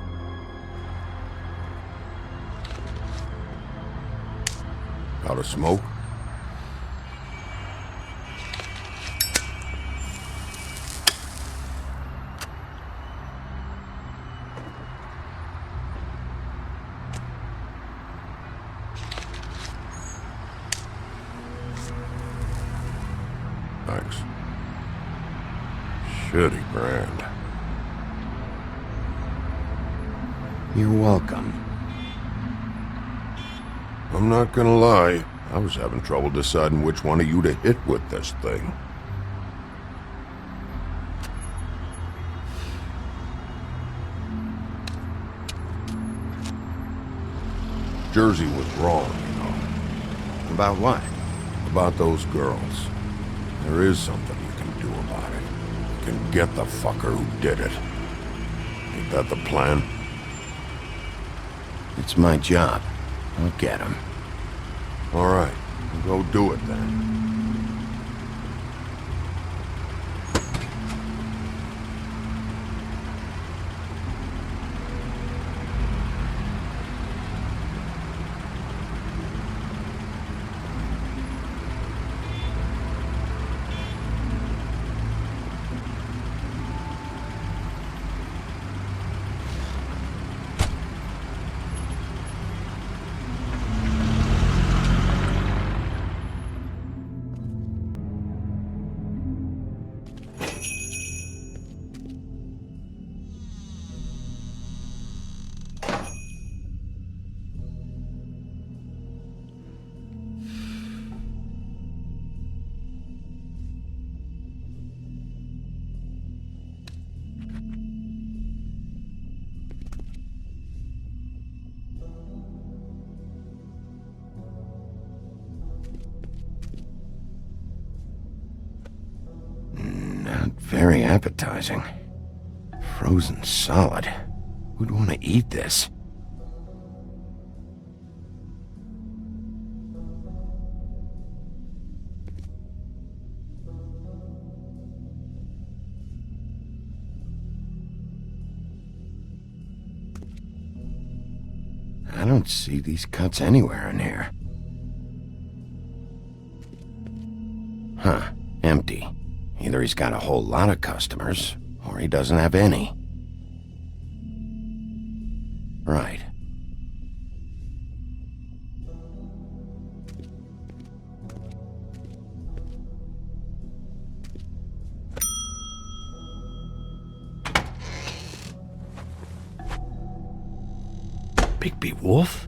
Got a smoke? Thanks. Shitty brand. You're welcome. I'm not gonna lie, I was having trouble deciding which one of you to hit with this thing. Jersey was wrong, you know. About what? About those girls. There is something you can do about it. You can get the fucker who did it. Ain't that the plan? It's my job. I'll get him. All right, go do it then. Very appetizing. Frozen solid. Who'd want to eat this? I don't see these cuts anywhere in here. Huh. Empty. Either he's got a whole lot of customers, or he doesn't have any. Right. Bigby Wolf?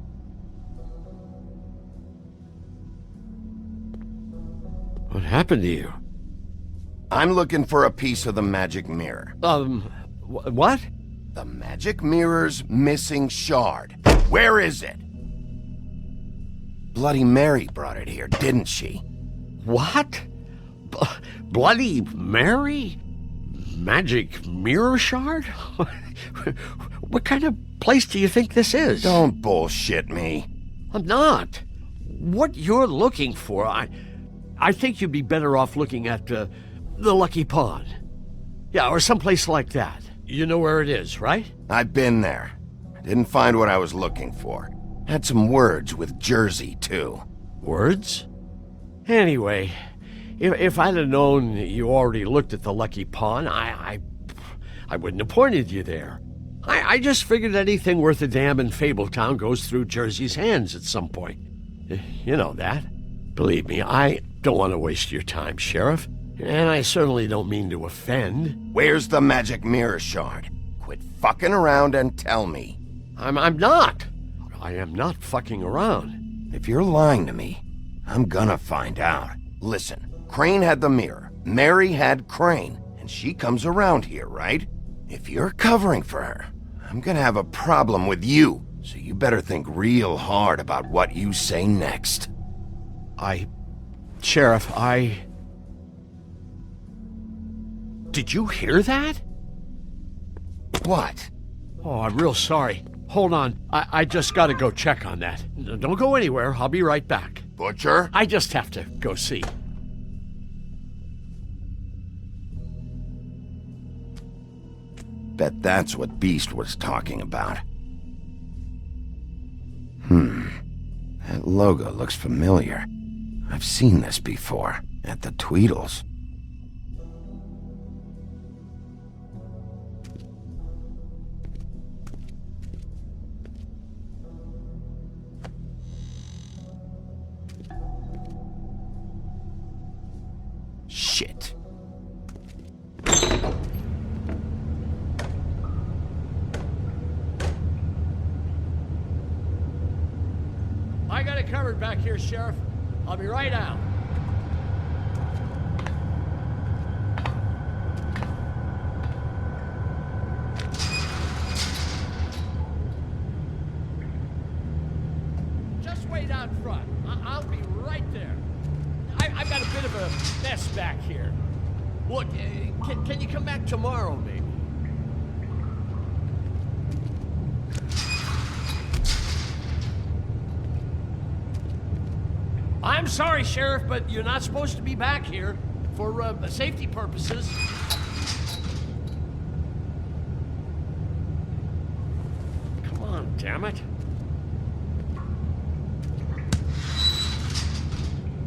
What happened to you? I'm looking for a piece of the magic mirror. What? The magic mirror's missing shard. Where is it? Bloody Mary brought it here, didn't she? What? Bloody Mary? Magic mirror shard? What kind of place do you think this is? Don't bullshit me. I'm not. What you're looking for, I think you'd be better off looking at the Lucky Pond. Yeah, or someplace like that. You know where it is, right? I've been there. Didn't find what I was looking for. Had some words with Jersey, too. Words? Anyway, if I'd have known you already looked at the Lucky Pond, I wouldn't have pointed you there. I just figured anything worth a damn in Fabletown goes through Jersey's hands at some point. You know that. Believe me, I don't want to waste your time, Sheriff. And I certainly don't mean to offend. Where's the magic mirror shard? Quit fucking around and tell me. I'm not. I am not fucking around. If you're lying to me, I'm gonna find out. Listen, Crane had the mirror. Mary had Crane. And she comes around here, right? If you're covering for her, I'm gonna have a problem with you. So you better think real hard about what you say next. Sheriff, Did you hear that? What? Oh, I'm real sorry. Hold on. I just gotta go check on that. Don't go anywhere. I'll be right back. Butcher? I just have to go see. Bet that's what Beast was talking about. That logo looks familiar. I've seen this before, at the Tweedles. Shit. I got it covered back here, Sheriff. I'll be right out. Just wait out front. I'll be right there. I've got a bit of a mess back here. Look, can you come back tomorrow, maybe? I'm sorry, Sheriff, but you're not supposed to be back here for safety purposes. Come on, damn it.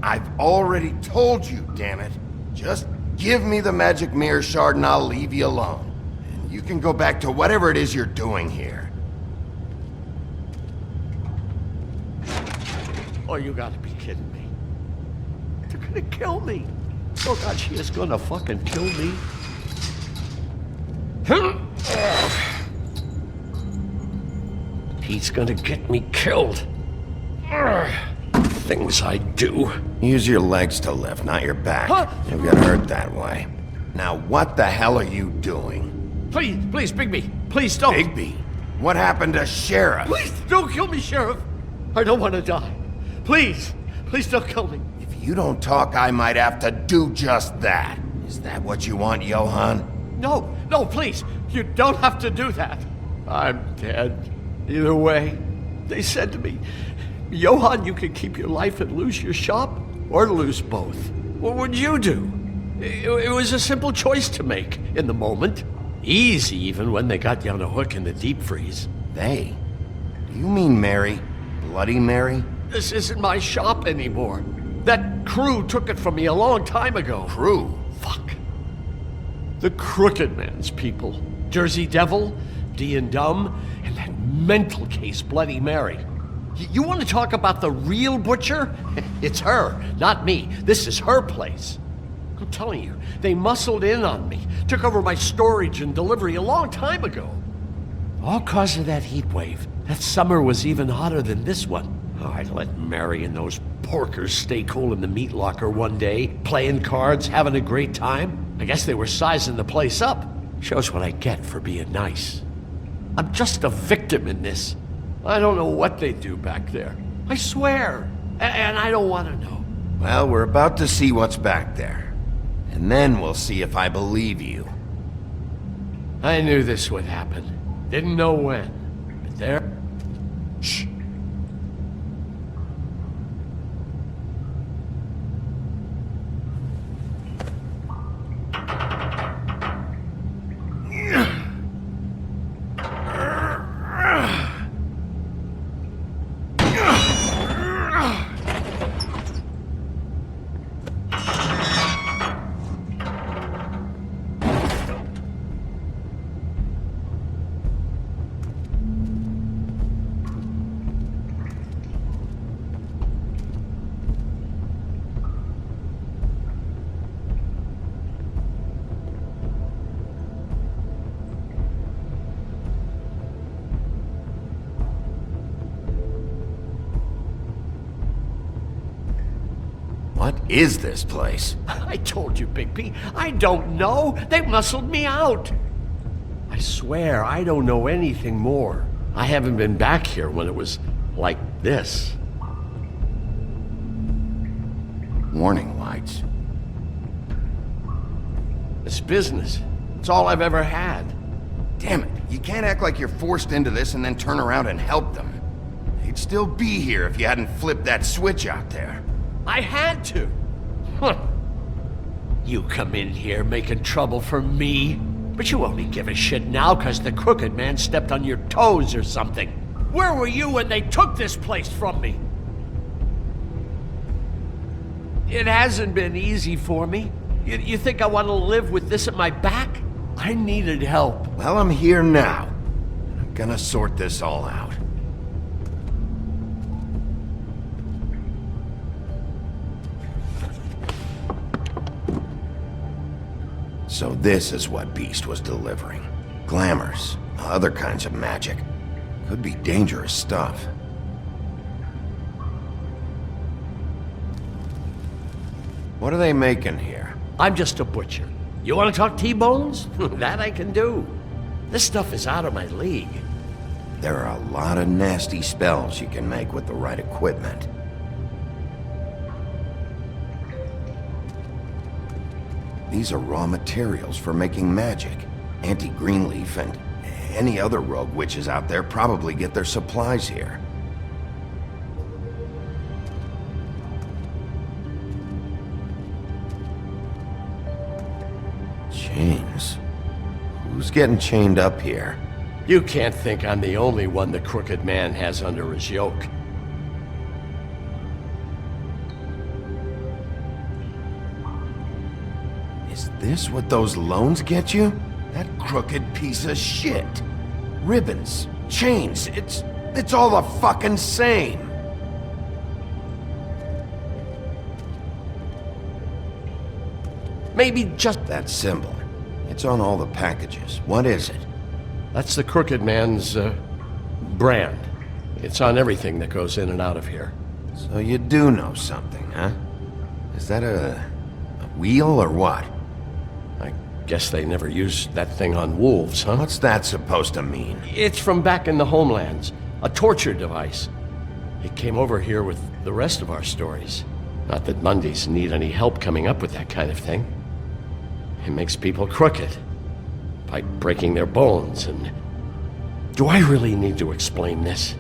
I've already told you, damn it. Just give me the magic mirror shard and I'll leave you alone. And you can go back to whatever it is you're doing here. Oh, you gotta be kidding me. They're gonna kill me. Oh God, she is gonna fucking kill me. He's gonna get me killed. Things I do. Use your legs to lift, not your back. Huh? You'll get hurt that way. Now what the hell are you doing? Please, Bigby, please don't. Bigby? What happened to Sheriff? Please don't kill me, Sheriff. I don't want to die. Please don't kill me. If you don't talk, I might have to do just that. Is that what you want, Johann? No, please. You don't have to do that. I'm dead. Either way, they said to me, Johann, you can keep your life and lose your shop, or lose both. What would you do? It was a simple choice to make in the moment. Easy, even when they got you on a hook in the deep freeze. They? Do you mean Mary? Bloody Mary? This isn't my shop anymore. That crew took it from me a long time ago. Crew? Fuck. The Crooked Man's people. Jersey Devil, D and Dumb, and that mental case Bloody Mary. You want to talk about the real butcher? It's her, not me. This is her place. I'm telling you, they muscled in on me, took over my storage and delivery a long time ago. All cause of that heat wave. That summer was even hotter than this one. Oh, I let Mary and those porkers stay cool in the meat locker one day, playing cards, having a great time. I guess they were sizing the place up. Shows what I get for being nice. I'm just a victim in this. I don't know what they do back there. I swear. And I don't want to know. Well, we're about to see what's back there. And then we'll see if I believe you. I knew this would happen. Didn't know when. But there... Shh. What is this place? I told you, Bigby. I don't know. They muscled me out. I swear, I don't know anything more. I haven't been back here when it was like this. Warning lights. It's business. It's all I've ever had. Damn it. You can't act like you're forced into this and then turn around and help them. They'd still be here if you hadn't flipped that switch out there. I had to. Huh. You come in here making trouble for me, but you only give a shit now because the Crooked Man stepped on your toes or something. Where were you when they took this place from me? It hasn't been easy for me. You think I want to live with this at my back? I needed help. Well, I'm here now. I'm gonna sort this all out. So this is what Beast was delivering. Glamours, other kinds of magic. Could be dangerous stuff. What are they making here? I'm just a butcher. You want to talk T-bones? That I can do. This stuff is out of my league. There are a lot of nasty spells you can make with the right equipment. These are raw materials for making magic. Auntie Greenleaf and any other rogue witches out there probably get their supplies here. Chains? Who's getting chained up here? You can't think I'm the only one the Crooked Man has under his yoke. Is this what those loans get you? That crooked piece of shit. Ribbons, chains, it's all the fucking same. Maybe just that symbol. It's on all the packages. What is it? That's the Crooked Man's, brand. It's on everything that goes in and out of here. So you do know something, huh? Is that a wheel or what? I guess they never used that thing on wolves, huh? What's that supposed to mean? It's from back in the homelands. A torture device. It came over here with the rest of our stories. Not that Mundies need any help coming up with that kind of thing. It makes people crooked. By breaking their bones and... Do I really need to explain this?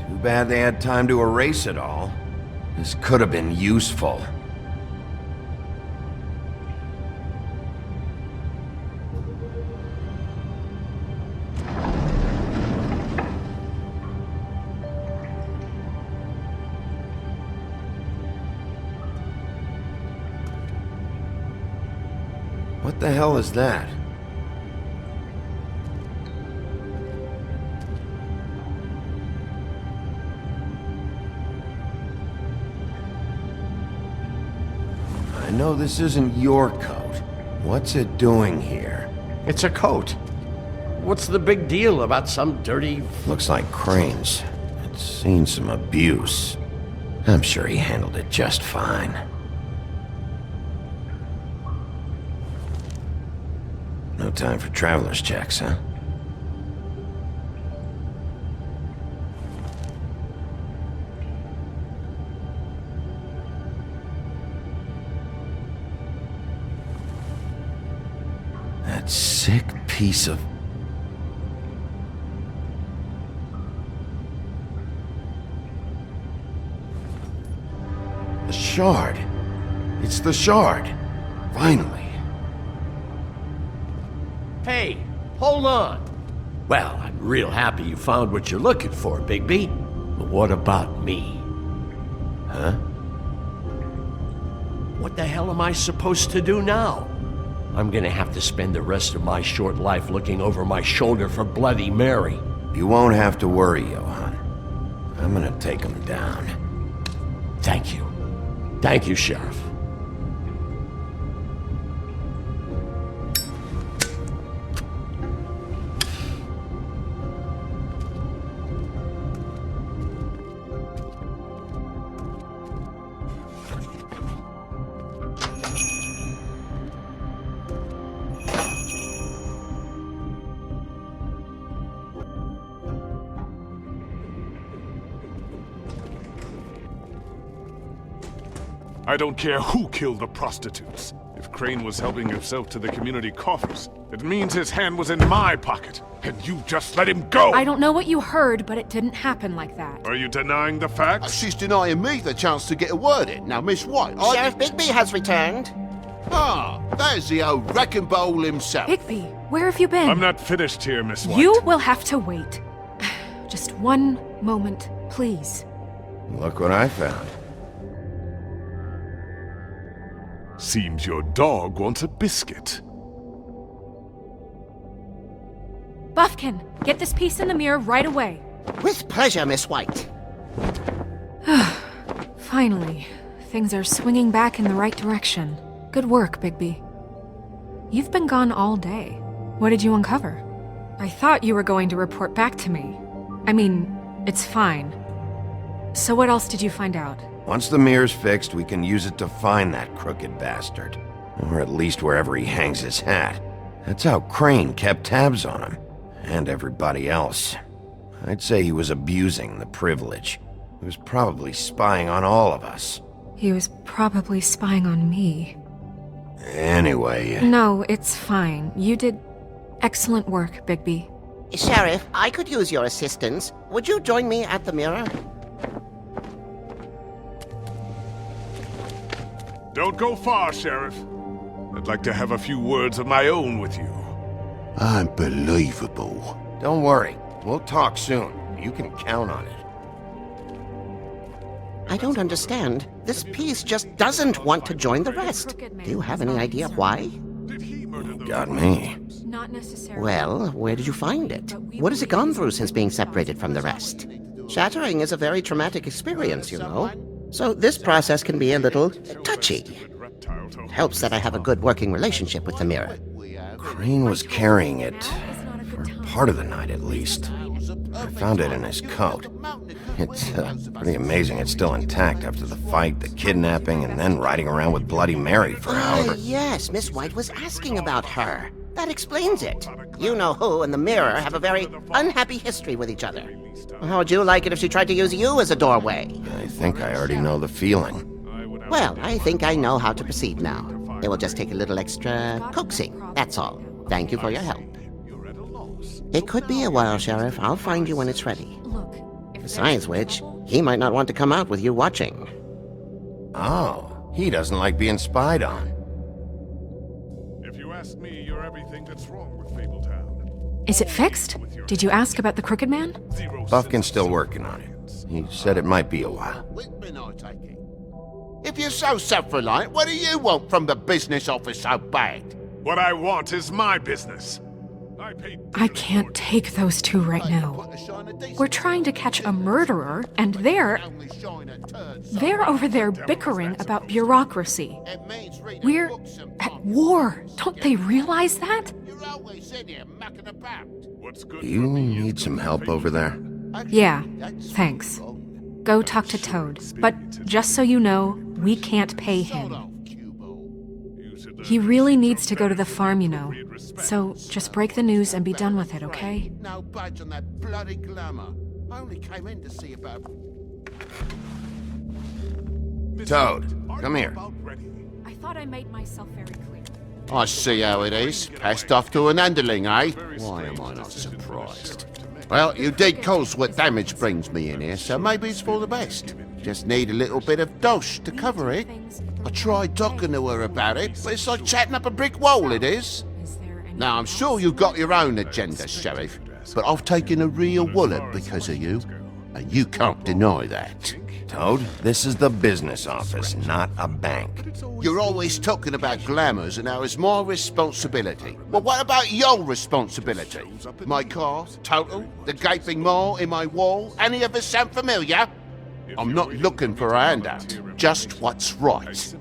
Too bad they had time to erase it all. This could have been useful. What the hell is that? I know this isn't your coat. What's it doing here? It's a coat. What's the big deal about some dirty... Looks like Crane's. It's seen some abuse. I'm sure he handled it just fine. No time for traveler's checks, huh? That sick piece of... The shard. It's the shard. Finally. Hey, hold on. Well, I'm real happy you found what you're looking for, Bigby. But what about me? Huh? What the hell am I supposed to do now? I'm gonna have to spend the rest of my short life looking over my shoulder for Bloody Mary. You won't have to worry, Johann. I'm gonna take him down. Thank you. Thank you, Sheriff. I don't care who killed the prostitutes. If Crane was helping himself to the community coffers, it means his hand was in my pocket, and you just let him go! I don't know what you heard, but it didn't happen like that. Are you denying the facts? She's denying me the chance to get a word in. Now, Miss White, Sheriff Bigby has returned. Ah, there's the old wrecking bowl himself. Bigby, where have you been? I'm not finished here, Miss White. You will have to wait. Just one moment, please. Look what I found. Seems your dog wants a biscuit. Buffkin, get this piece in the mirror right away. With pleasure, Miss White. Finally, things are swinging back in the right direction. Good work, Bigby. You've been gone all day. What did you uncover? I thought you were going to report back to me. I mean, it's fine. So what else did you find out? Once the mirror's fixed, we can use it to find that crooked bastard. Or at least wherever he hangs his hat. That's how Crane kept tabs on him. And everybody else. I'd say he was abusing the privilege. He was probably spying on all of us. He was probably spying on me. Anyway... No, it's fine. You did excellent work, Bigby. Sheriff, I could use your assistance. Would you join me at the mirror? Don't go far, Sheriff. I'd like to have a few words of my own with you. Unbelievable. Don't worry. We'll talk soon. You can count on it. I don't understand. This piece just doesn't want to join the rest. Do you have any idea why? Got me. Not necessarily. Well, where did you find it? What has it gone through since being separated from the rest? Shattering is a very traumatic experience, you know. So this process can be a little touchy. It helps that I have a good working relationship with the mirror. Crane was carrying it, for part of the night at least. I found it in his coat. It's pretty amazing it's still intact after the fight, the kidnapping, and then riding around with Bloody Mary for however... Yes, Miss White was asking about her. That explains it. You know who and the mirror have a very unhappy history with each other. How would you like it if she tried to use you as a doorway? I think I already know the feeling. Well, I think I know how to proceed now. It will just take a little extra coaxing, that's all. Thank you for your help. It could be a while, Sheriff. I'll find you when it's ready. Besides which, he might not want to come out with you watching. Oh, he doesn't like being spied on. If you ask me, you're everything that's wrong with Fabletown. Is it fixed? Did you ask about the Crooked Man? Buffkin's still working on it. He said it might be a while. If you're so self-reliant, what do you want from the business office so bad? What I want is my business. I can't take those two right now. We're trying to catch a murderer, and they're over there bickering about bureaucracy. We're at war. Don't they realize that? You need some help over there? Yeah, thanks. Go talk to Toad. But just so you know, we can't pay him. He really needs to go to the farm, you know. So just break the news and be done with it, okay? No budge on that bloody glamour. I only came in to see about... Toad, come here. I thought I made myself very clear. I see how it is. Passed off to an underling, eh? Why am I not surprised? Well, you did cause what damage brings me in here, so maybe it's for the best. Just need a little bit of dosh to cover it. I tried talking to her about it, but it's like chatting up a brick wall, it is. Now, I'm sure you've got your own agenda, Sheriff, but I've taken a real wallop because of you, and you can't deny that. Toad, this is the business office, not a bank. You're always talking about glamours and how it's my responsibility. Well, what about your responsibility? My car, total, the gaping maw in my wall, any of us sound familiar? I'm not looking for a handout, just what's right.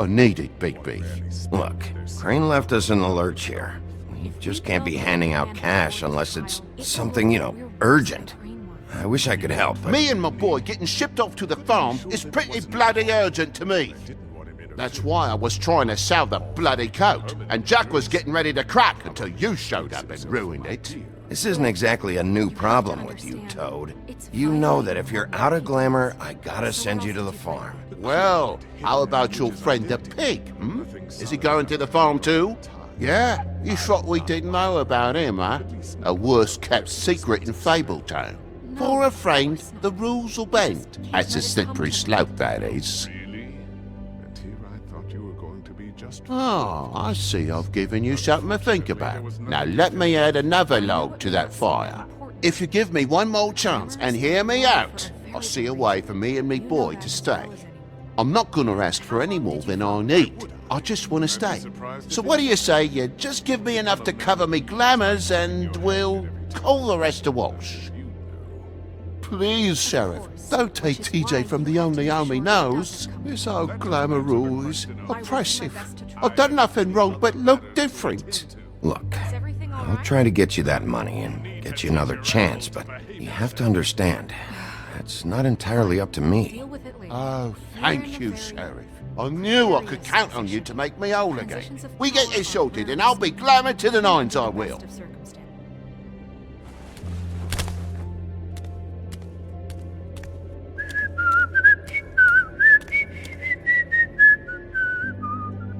I need it, Bigby. Look, Crane left us in the lurch here. We just can't be handing out cash unless it's something, you know, urgent. I wish I could help, but... Me and my boy getting shipped off to the farm is pretty bloody urgent to me. That's why I was trying to sell the bloody coat, and Jack was getting ready to crack until you showed up and ruined it. This isn't exactly a new problem with you, Toad. You know that if you're out of glamour, I gotta send you to the farm. Well, how about your friend the pig, hmm? Is he going to the farm too? Yeah, you thought we didn't know about him, huh? A worst-kept secret in Fabletown. For a friend, the rules will bend. That's a slippery slope, that is. Oh, I see I've given you something to think about. Now let me add another log to that fire. If you give me one more chance and hear me out, I'll see a way for me and me boy to stay. I'm not gonna ask for any more than I need. I just want to stay. So what do you say you just give me enough to cover me glamours and we'll call the rest a wash? Please, Sheriff, don't take TJ from the only home he knows. This old glamour rule is oppressive. I've done nothing wrong but look different. Look, I'll try to get you that money and get you another chance, but you have to understand, that's not entirely up to me. Oh, thank you, Sheriff. I knew I could count on you to make me whole again. We get this sorted and I'll be glamour to the nines, I will.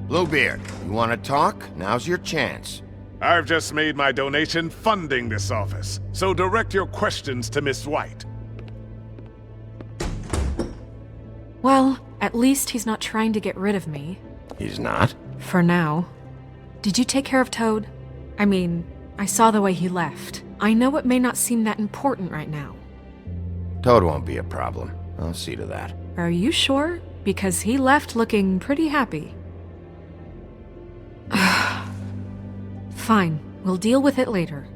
Bluebeard, you want to talk? Now's your chance. I've just made my donation funding this office, so direct your questions to Miss White. Well, at least he's not trying to get rid of me. He's not? For now. Did you take care of Toad? I mean, I saw the way he left. I know it may not seem that important right now. Toad won't be a problem. I'll see to that. Are you sure? Because he left looking pretty happy. Fine, we'll deal with it later.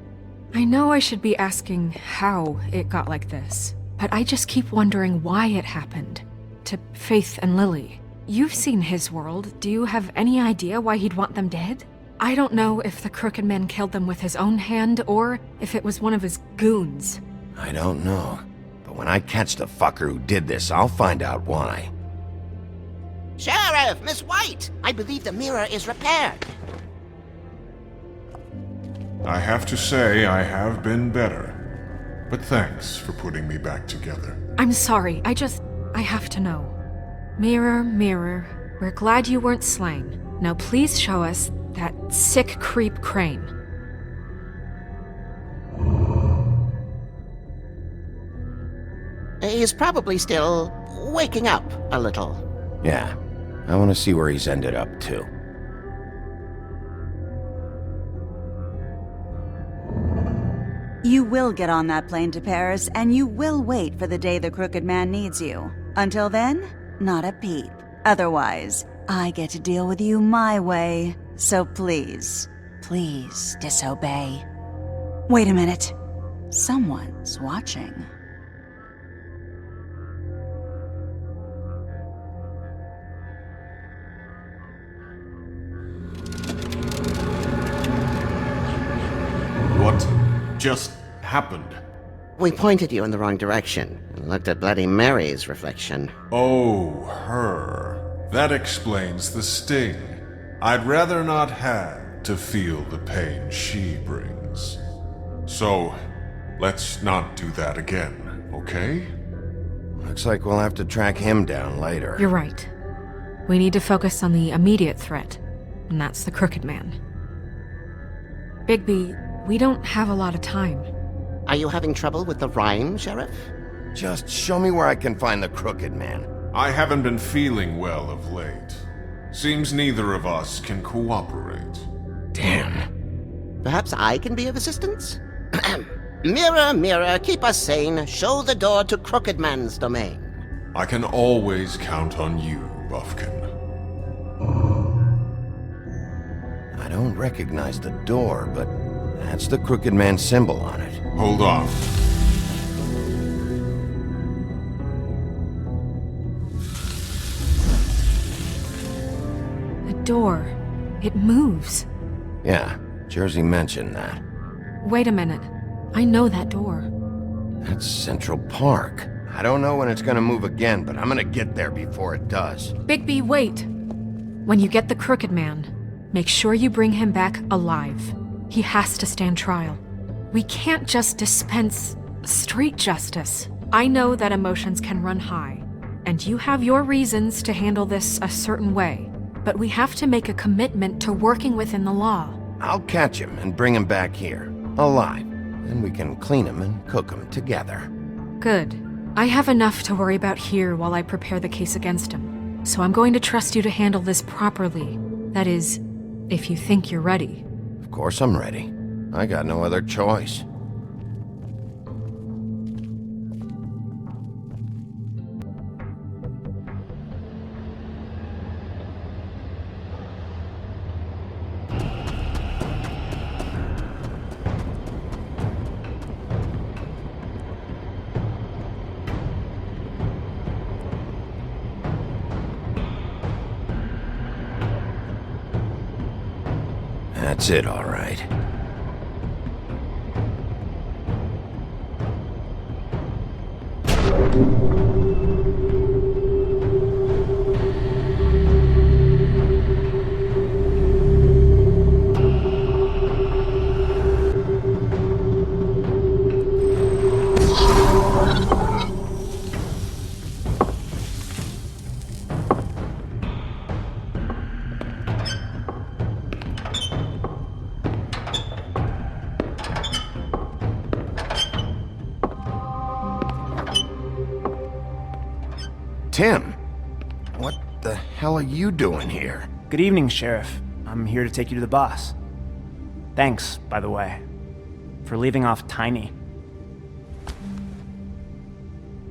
I know I should be asking how it got like this, but I just keep wondering why it happened. To Faith and Lily. You've seen his world. Do you have any idea why he'd want them dead? I don't know if the Crooked Man killed them with his own hand or if it was one of his goons. I don't know. But when I catch the fucker who did this, I'll find out why. Sheriff, Miss White! I believe the mirror is repaired. I have to say I have been better. But thanks for putting me back together. I'm sorry, I have to know. Mirror, mirror, we're glad you weren't slain. Now please show us that sick creep Crane. He's probably still waking up a little. Yeah, I want to see where he's ended up, too. You will get on that plane to Paris, and you will wait for the day the Crooked Man needs you. Until then, not a peep. Otherwise, I get to deal with you my way. So please, please disobey. Wait a minute. Someone's watching. What just happened? We pointed you in the wrong direction and looked at Bloody Mary's reflection. Oh, her. That explains the sting. I'd rather not have to feel the pain she brings. So, let's not do that again, okay? Looks like we'll have to track him down later. You're right. We need to focus on the immediate threat, and that's the Crooked Man. Bigby, we don't have a lot of time. Are you having trouble with the rhyme, Sheriff? Just show me where I can find the Crooked Man. I haven't been feeling well of late. Seems neither of us can cooperate. Damn. Perhaps I can be of assistance? Mirror, mirror, keep us sane. Show the door to Crooked Man's domain. I can always count on you, Buffkin. I don't recognize the door, but that's the Crooked Man symbol on it. Hold on. The door. It moves. Yeah, Jersey mentioned that. Wait a minute. I know that door. That's Central Park. I don't know when it's gonna move again, but I'm gonna get there before it does. Bigby, wait! When you get the Crooked Man, make sure you bring him back alive. He has to stand trial. We can't just dispense street justice. I know that emotions can run high, and you have your reasons to handle this a certain way, but we have to make a commitment to working within the law. I'll catch him and bring him back here, alive. Then we can clean him and cook him together. Good. I have enough to worry about here while I prepare the case against him. So I'm going to trust you to handle this properly. That is, if you think you're ready. Of course I'm ready. I got no other choice. That's it, all right. Tim, what the hell are you doing here? Good evening, Sheriff. I'm here to take you to the boss. Thanks, by the way, for leaving off Tiny.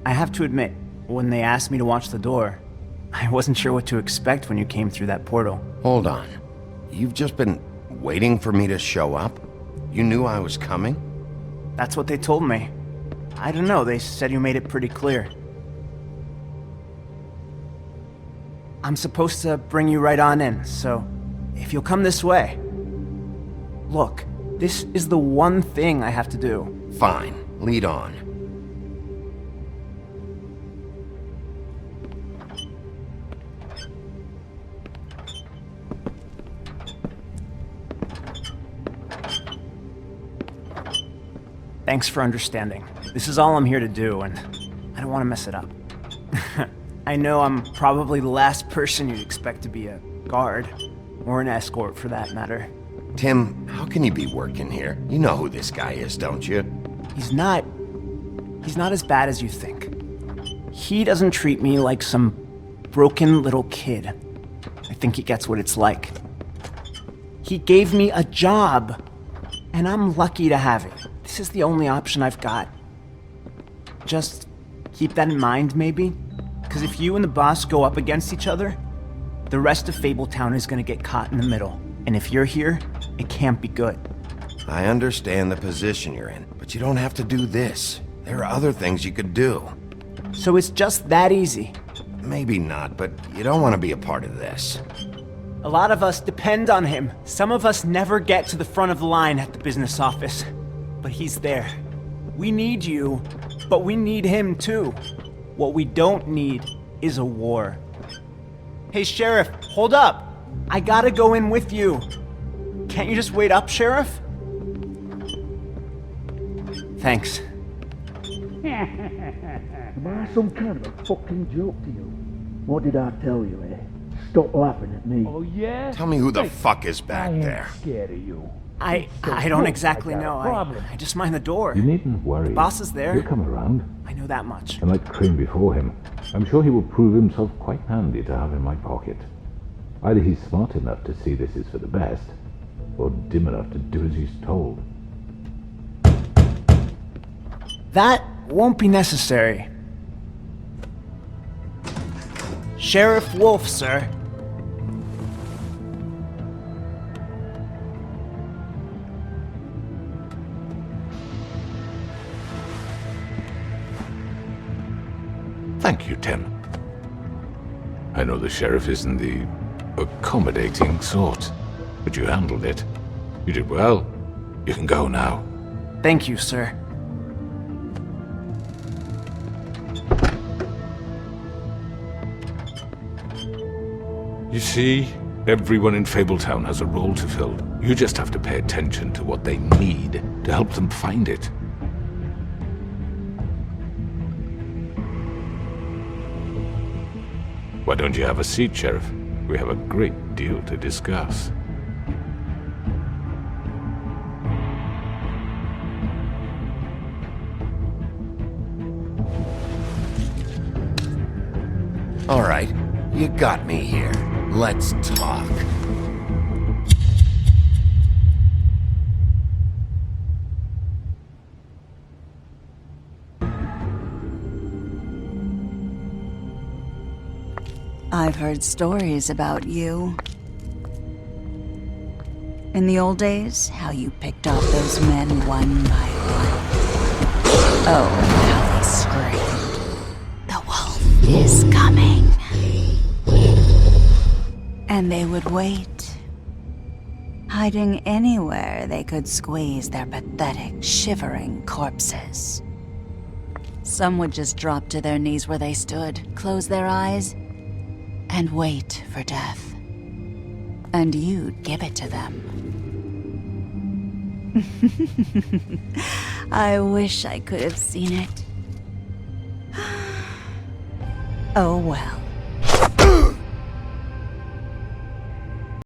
I have to admit, when they asked me to watch the door, I wasn't sure what to expect when you came through that portal. Hold on. You've just been waiting for me to show up? You knew I was coming? That's what they told me. I don't know, they said you made it pretty clear. I'm supposed to bring you right on in, so if you'll come this way. Look, this is the one thing I have to do. Fine, lead on. Thanks for understanding. This is all I'm here to do, and I don't want to mess it up. I know I'm probably the last person you'd expect to be a guard, or an escort for that matter. Tim, how can you be working here? You know who this guy is, don't you? He's not as bad as you think. He doesn't treat me like some broken little kid. I think he gets what it's like. He gave me a job, and I'm lucky to have it. This is the only option I've got. Just keep that in mind, maybe? Because if you and the boss go up against each other, the rest of Fabletown is going to get caught in the middle. And if you're here, it can't be good. I understand the position you're in, but you don't have to do this. There are other things you could do. So it's just that easy? Maybe not, but you don't want to be a part of this. A lot of us depend on him. Some of us never get to the front of the line at the business office. But he's there. We need you, but we need him too. What we don't need is a war. Hey, Sheriff, hold up. I gotta go in with you. Can't you just wait up, Sheriff? Thanks. Am I some kind of a fucking joke to you? What did I tell you, eh? Stop laughing at me. Oh, yeah? Tell me who the fuck is back there. I'm scared of you. I don't exactly know. I just mind the door. You needn't worry. The boss is there. He'll come around. I know that much. And like Crane before him, I'm sure he will prove himself quite handy to have in my pocket. Either he's smart enough to see this is for the best, or dim enough to do as he's told. That won't be necessary. Sheriff Wolf, sir. Thank you, Tim. I know the sheriff isn't the accommodating sort, but you handled it. You did well. You can go now. Thank you, sir. You see, everyone in Fabletown has a role to fill. You just have to pay attention to what they need to help them find it. Why don't you have a seat, Sheriff? We have a great deal to discuss. All right, you got me here. Let's talk. I've heard stories about you. In the old days, how you picked off those men one by one. Oh, how they screamed. The wolf is coming. And they would wait, hiding anywhere they could squeeze their pathetic, shivering corpses. Some would just drop to their knees where they stood, close their eyes, and wait for death. And you'd give it to them. I wish I could have seen it. Oh well.